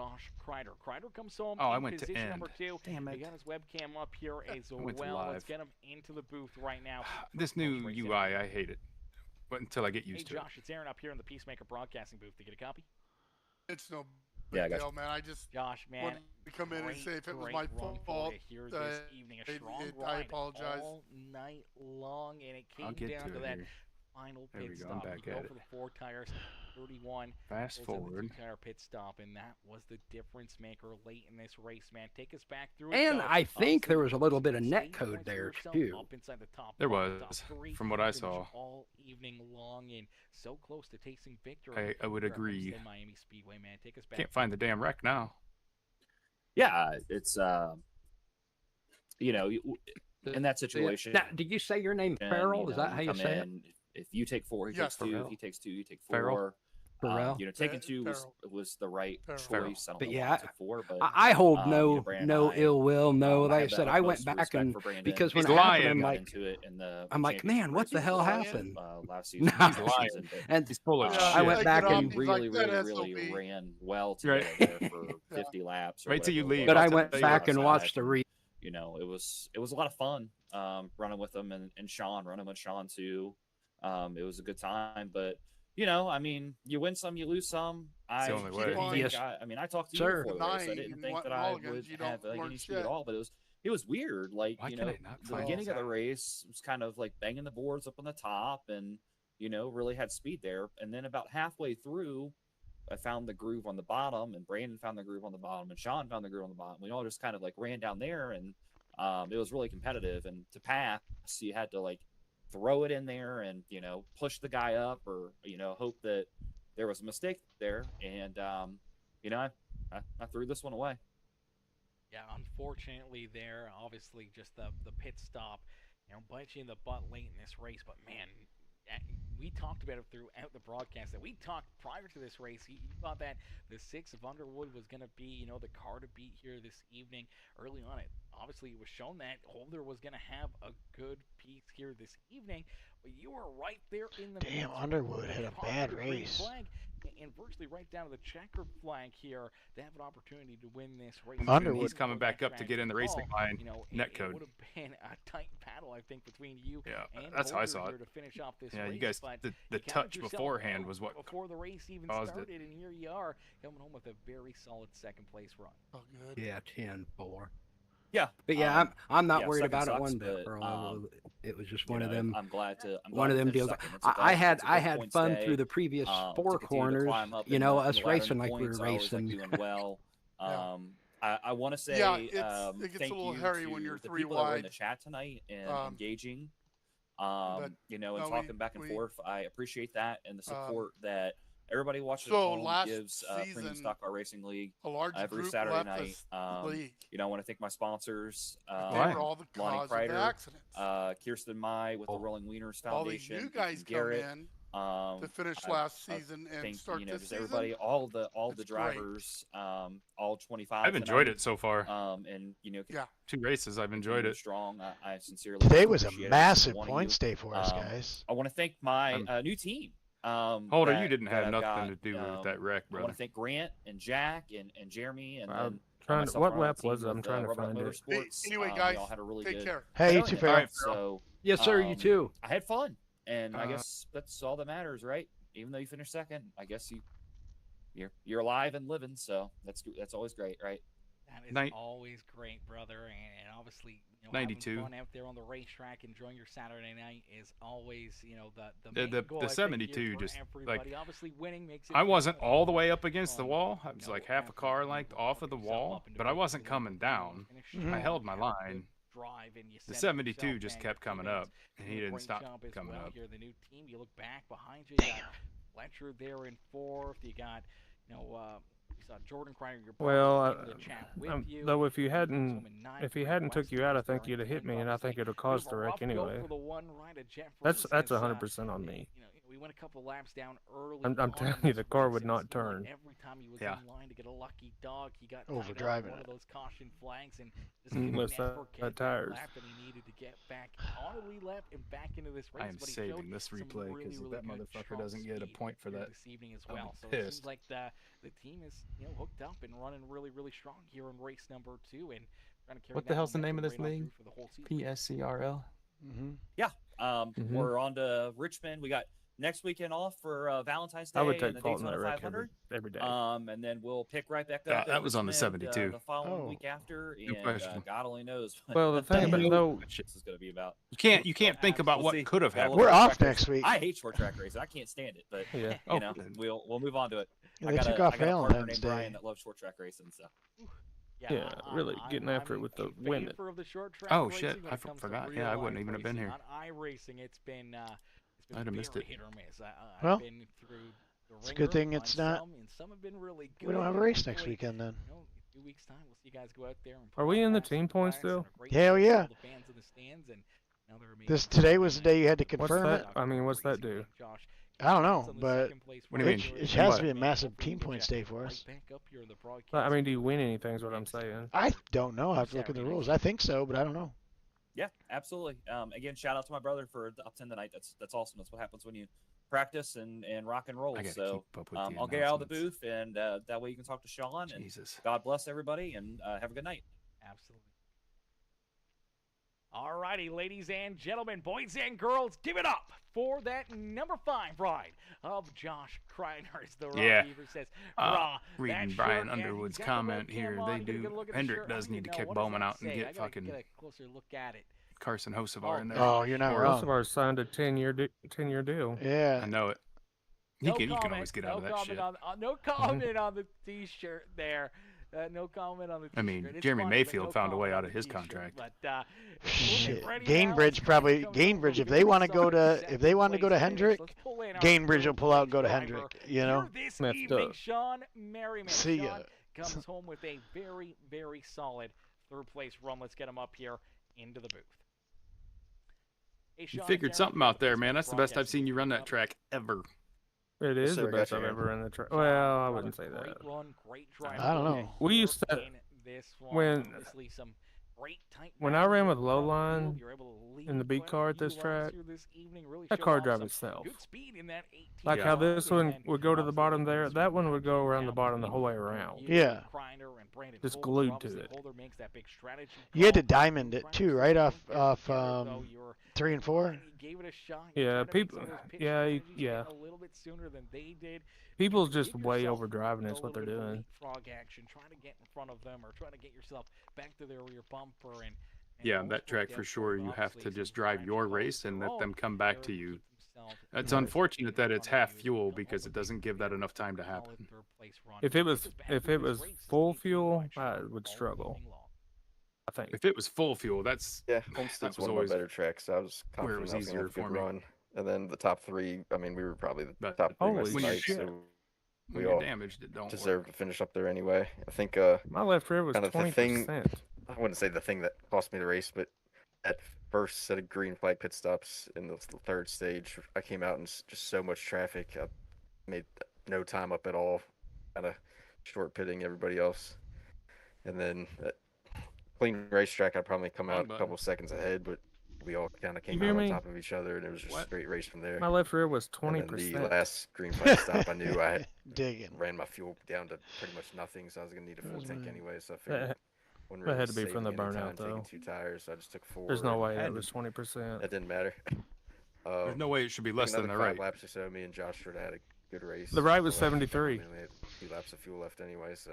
Josh Kreider. Kreider comes home Oh, I in went to position end. number 2. Damn it. He got his webcam up here as went to well. live. Let's get him into the booth right now. This new UI, I hate it. But until I get Hey used to it. Josh, it's Aaron up here in the Peacemaker Broadcasting booth. Did you get a copy? It's no big Yeah, I got deal, man. I just Josh, man, wanted to come in and say if it was my run for fault, you here this evening. A strong I ride apologize. all night long, and it I'll came get down to to it that here. final There we pit go, I'm stop. back You go at for it. the 4 tires, 31. Fast pulls in the forward. 2-tire pit stop, and that was the difference maker late in this race, man. Take us back through it. And So, I think there was a little obviously, bit of you net saved code points for there yourself too. Up inside the top There five, top was, 3, from what I finished saw. all evening long, and so close to tasting victory. I would here at agree. Homestead Miami Speedway, man. Take us back. Can't find the damn wreck now. Yeah, it's you know, in that situation. Now, did you say your name Farrell? Is that how you come say it? in, if you take 4, he Yes, takes 2. Farrell. If he takes 2, you take 4. Farrell. You know, taking 2 Farrell. was the right Farrell. choice. I don't But know yeah, why I took 4, but I hold you know, Brandon and I, ill will. No, I like I have the said, I went utmost back respect and for Brandon. because when He's it happened, lying. I'm got like, into it in the man, what the hell championship happened? last season. No. He's lying. And He's full of Yeah, shit. I went take back it off. and He's really, like, that really SOB. ran well together Right. there for 50 laps. Or Wait till you whatever it leave. but was. I I'll went tell you back what, and watched the re. You know, it was a lot of fun running with them and Sean, running with Sean too. It was a good time, but you know, I mean, you win some, you lose some. It's the only way. didn't think Yes. I mean, I talked to Sir. you before the race. I 9 didn't and think that I mulligans, would you have don't like learn any speed shit. at all, but it was weird. Like, Why you can know, I not the find beginning of the that? race was kind of like banging the boards up on the top and, you know, really had speed there. And then about halfway through, I found the groove on the bottom, and Brandon found the groove on the bottom, and Sean found the groove on the bottom. We all just kind of like ran down there, and it was really competitive. And to pass, you had to like throw it in there and, you know, push the guy up, or, you know, hope that there was a mistake there. And you know, I threw this one away. Yeah, unfortunately there, obviously just the pit stop, you know, bites you in the butt late in this race. But man, we talked about it throughout the broadcast that we talked prior to this race. You thought that the 6 of Underwood was going to be, you know, the car to beat here this evening. Early on, obviously it was shown that Holder was going to have a good piece here this evening. But you were right there in the Damn, midst. Underwood had a bad race. Flag, and virtually right down to the checkered flag here, they have an opportunity to win this race. Underwood. He's coming back up to get in the racing line. You know, Net it code. would have been a tight battle, I think, between you Yeah, and that's how I Holder saw here it. to finish off this Yeah, race. you guys, But the you touch counted yourself beforehand out was what before the race even caused started, it. and here you are coming home with a very solid second place run. Oh, good. Yeah, 10-4. Yeah, But yeah, I'm not yeah, worried second about it sucks, one bit, but, bro. It was just you one of know, them. I'm glad to One of them finish deals. second. It's a I good- had it's a good fun points through day, the previous to 4 continue to corners. climb up You in know, the us ladder racing and like we were points. I always like racing. doing well. I want to say Yeah, it gets thank a little you hairy to when you're the 3 people that were in the wide. chat tonight and engaging, but, you know, and no, talking back and we- forth. I appreciate that and the support that everybody watching So at home last gives Premium season, Stock Car Racing League a large every group Saturday left night. this league. You know, I want to thank my sponsors, They were all the Lonnie cause of the Kreider, accidents. Kirsten Mai with the Rolling Wieners All the Foundation, new guys Ethan come Garrett, in to finish I last season and think, start you know, this just season. everybody, all the It's drivers, all 25. I've enjoyed tonight, it so far. and you know, Yeah. 2 races, I've enjoyed continue it. strong. I sincerely Today was a appreciate every massive single one of points you. day for us, guys. I want to thank my new team. Holder, you didn't have I've nothing got, to do with that wreck, I want brother. to thank Grant and Jack and Jeremy and I'm then trying to, myself what on the lap was it? team I'm with, trying to Rubber find it. Motorsports. Anyway, We guys, all had a really take good care. Hey, you showing too, tonight, Farrell. So Yes, sir. You too. I had fun, and I guess that's all that matters, right? Even though you finished second, I guess you're alive and living, so that's always great, right? That is always great, brother, and obviously, you know, 92. having fun out there on the racetrack, enjoying your Saturday night is always, you know, the main goal, I the think, 72 here for just everybody. like Obviously, winning makes it I wasn't much all the more way up against the fun, wall. I you was know, like half a after car you length work off of the yourself wall, up into but I wasn't victory, coming you know, down. finish I strong, held my have a good line. drive, and you The set 72 yourself, just man, kept for coming wins. up, and he Doing a didn't great stop job as coming well up. here. The new team, you look back behind you, you got Fletcher there in 4th. You got, you know, you saw Jordan Kreider, your Well, in the chat with you. though if he Zoom hadn't in 9th, if he Greg hadn't took Weston you out, I was there think you'd have in hit 10th. me, and I think Obviously, it'd have bit caused of the a wreck rough go anyway. for the one right at Jeffers That's as, 100% on me. you know, we went a couple laps down early. I'm on telling in you, this the car race, would and it not seemed like turn. every time he was Yeah. in line to get a lucky dog, he got tied up Overdriving one it. of those caution flags and just Unless couldn't ever that get that tires. lap that he needed to get back on a lead lap and back into this race. I am but he saving showed this some replay really, because if really that good, motherfucker strong doesn't get a speed point for here that, this evening as I'll be well. So it pissed. seems like the team is, you know, hooked up and running really, really strong here in race number 2 and trying to carry What the that hell's the name of momentum this right on league? through for the whole season. PSCRL. Yeah. We're on to Richmond. We got next weekend off for Valentine's Day I would take and the Fulton Daytona that wreck 500. every day. And then we'll pick right back up. That was on the Richmond, 72. the following Oh. week after, No and question. God only knows. Well, the thing about though, this is going to be about. You can't think about We'll what see. could have Gotta happened. look We're at off track next racing. week. I hate short track racing. I can't stand it, but Yeah. you know, we'll move on to it. Yeah, I they got took a off partner Valentine's named Day. Brian that loves short track racing, so. Yeah, really getting after it with the women. Of the short track Oh, racing shit, when I it comes to forgot. real Yeah, I life wouldn't even have been racing. here. On iRacing, it's been I'd have missed very it. hit or miss. Well, I've been through the It's a good ringer thing on it's not. some, and some have been really good. We don't have a and race next hopefully, weekend then. You know, in a few weeks' time, we'll see you guys go out there and Are we in the provide team massive points tracks and still? a great Hell show for yeah. all the fans in the stands, and now they're amazing. Today was the day you had to What's confirm that? it. I mean, what's that do? Josh, I don't know, but What do you it, mean? it has What? to be a massive team points day for us. back up here in the broadcast. I mean, do you win anything? Is what I'm saying. I don't know. I have to look at the rules. I think so, but I don't know. Yeah, absolutely. Again, shout out to my brother for the up 10 tonight. That's awesome. That's what happens when you practice and rock and roll. I gotta So keep up with the I'll get out of the announcements. booth, and that way you can talk to Sean. And Jesus. God bless everybody, and have a good night. Absolutely. All righty, ladies and gentlemen, boys and girls, give it up for that number 5 ride of Josh Kreiner. As the Yeah. Beaver says, Reading that Brian shirt, and Underwood's he's got the comment webcam here, on. they Get a do. good look at the Hendrick shirt. I does don't need even to know. kick What does Bowman that out and say? I get gotta fucking get a closer look at it. Carson Hocevar in there. Oh, you're not Or- wrong. Kosovar signed a 10-year deal. Yeah. I know it. No You can comment, always get out of that shit. no comment on the T-shirt there. No comment on the T-shirt. I mean, It's Jeremy funny, but Mayfield no found a way comment out on of the his T-shirt. contract. But Shit. ready Gainbridge now. probably. Comes over Gainbridge, from if they want to go to, second if they want to go to place finish. Hendrick, Let's pull in our Gainbridge will pull out and go to driver Hendrick. You know. here this Messed evening, up. Sean Merriman. See ya. Sean comes home with a very, very solid third-place run. Let's get him up here into the booth. Hey, You Sean, figured it's something Aaron out there, Davis man. with That's the best I've broadcasting. seen you run that track ever. It is sir, the best gotcha, I've man. ever run the track. Well, I wouldn't say Great that. run, great drive. I don't know. We used to In this one, when obviously some great tight when I ran battles with in front of the Lowline field. You're able to lead in the beat quite a car at few this laps track, here this evening. Really that showed car off drive some itself. good speed in that 18 Like how car, this and one then would go to the obviously bottom the there, good that one speed would go around the down bottom the between whole way around. you, Yeah. Kreiner and Brandon Just Fultz. glued to Obviously, it. Holder makes that big strategy You had to call. diamond it too, right off Though you were 3 and 4. you gave it a shot. You Yeah, tried to make people. some of those pitch Yeah, strategies yeah. hit a little bit sooner than they did. People's Give just way yourself overdriving a is what they're little bit of doing. leapfrog action, trying to get in front of them or trying to get yourself back to their rear bumper and Yeah, almost that track worked for out sure. them. You have Obviously, to just some drive tragic your calls race of and their let them own come back there to to you. keep themselves It's in unfortunate that it's front of half you. fuel You know, because it doesn't give that enough time to solid happen. third place run. If it It's was as bad if as it this was race is full leading to fuel, right I short would all struggle. evening long. I think. If it was full fuel, that's Yeah, that Homestead's was one of always my better tracks. I was where it confident was I was gonna easier have a good for me. run. And then the top 3, I mean, we were probably the But top 3 Holy most when you're nights, shit. so when we you're all damaged, it don't deserved work. to finish up there anyway. I think My left rear was kind of the 20%. thing, I wouldn't say the thing that cost me the race, but at first set of green flag pit stops in the third stage, I came out in just so much traffic. I made no time up at all, kind of short pitting everybody else. And then clean racetrack, I'd probably come out a couple seconds ahead, but we all kind of came hear out on me? top of each other, and it was just a straight race from there. My left rear was And then 20%. the last green flag stop, I knew I had Digging. ran my fuel down to pretty much nothing, so I was gonna need a full tank anyway. So I That, figured wouldn't that really had to be save from the me any burnout, time though. taking 2 tires, so I just took 4. There's no way and that was 20%. that didn't matter. There's no way it should be I think less than another the 5 right. laps or so. Me and Josh should have had a good race. The right was The last 73. we only had 2 laps of fuel left anyway, so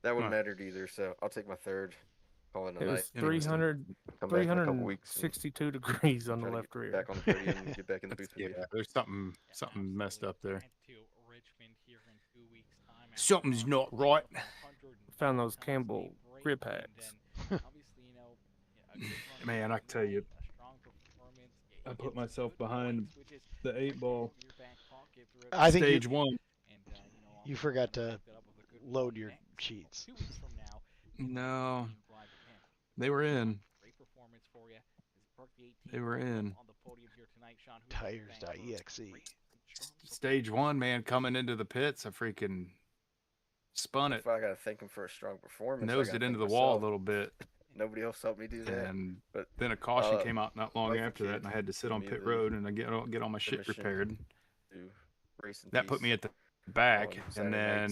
that wouldn't Huh. mattered either. So I'll take my third. Call it a It night. was 300, Come back in a couple weeks. 362 degrees on the try to left get rear. back on the podium and get back in the booth with you. Yeah, there's something messed up there. To Richmond here in 2 weeks' time. after Something's not right. 100 Found those Campbell great grip and hacks. then obviously, you know, a good run Man, I can tell you, a strong performance. I You put get myself good behind points, which is the 8 ball. your back pocket throughout I think Stage you, 1. and, you know, you forgot to back that up with a good load run your next. sheets. 2 weeks from now, No, you drive the pen. they were in. Great performance for you. As Park the 18 They were in. on the podium here tonight, Sean. Who do you thank for Tires.exe. great strong Stage 1, man, coming into the pits, I freaking spun it, If I gotta thank him for a strong performance, I nosed gotta it into the thank wall a myself. little bit, Nobody else helped me do that. and But then a caution uh, came out not long wife and after that, and I kid had to sit gave on me pit the road and I get all my shit permission repaired. to race in That put peace me at the back, on and Saturday then nights.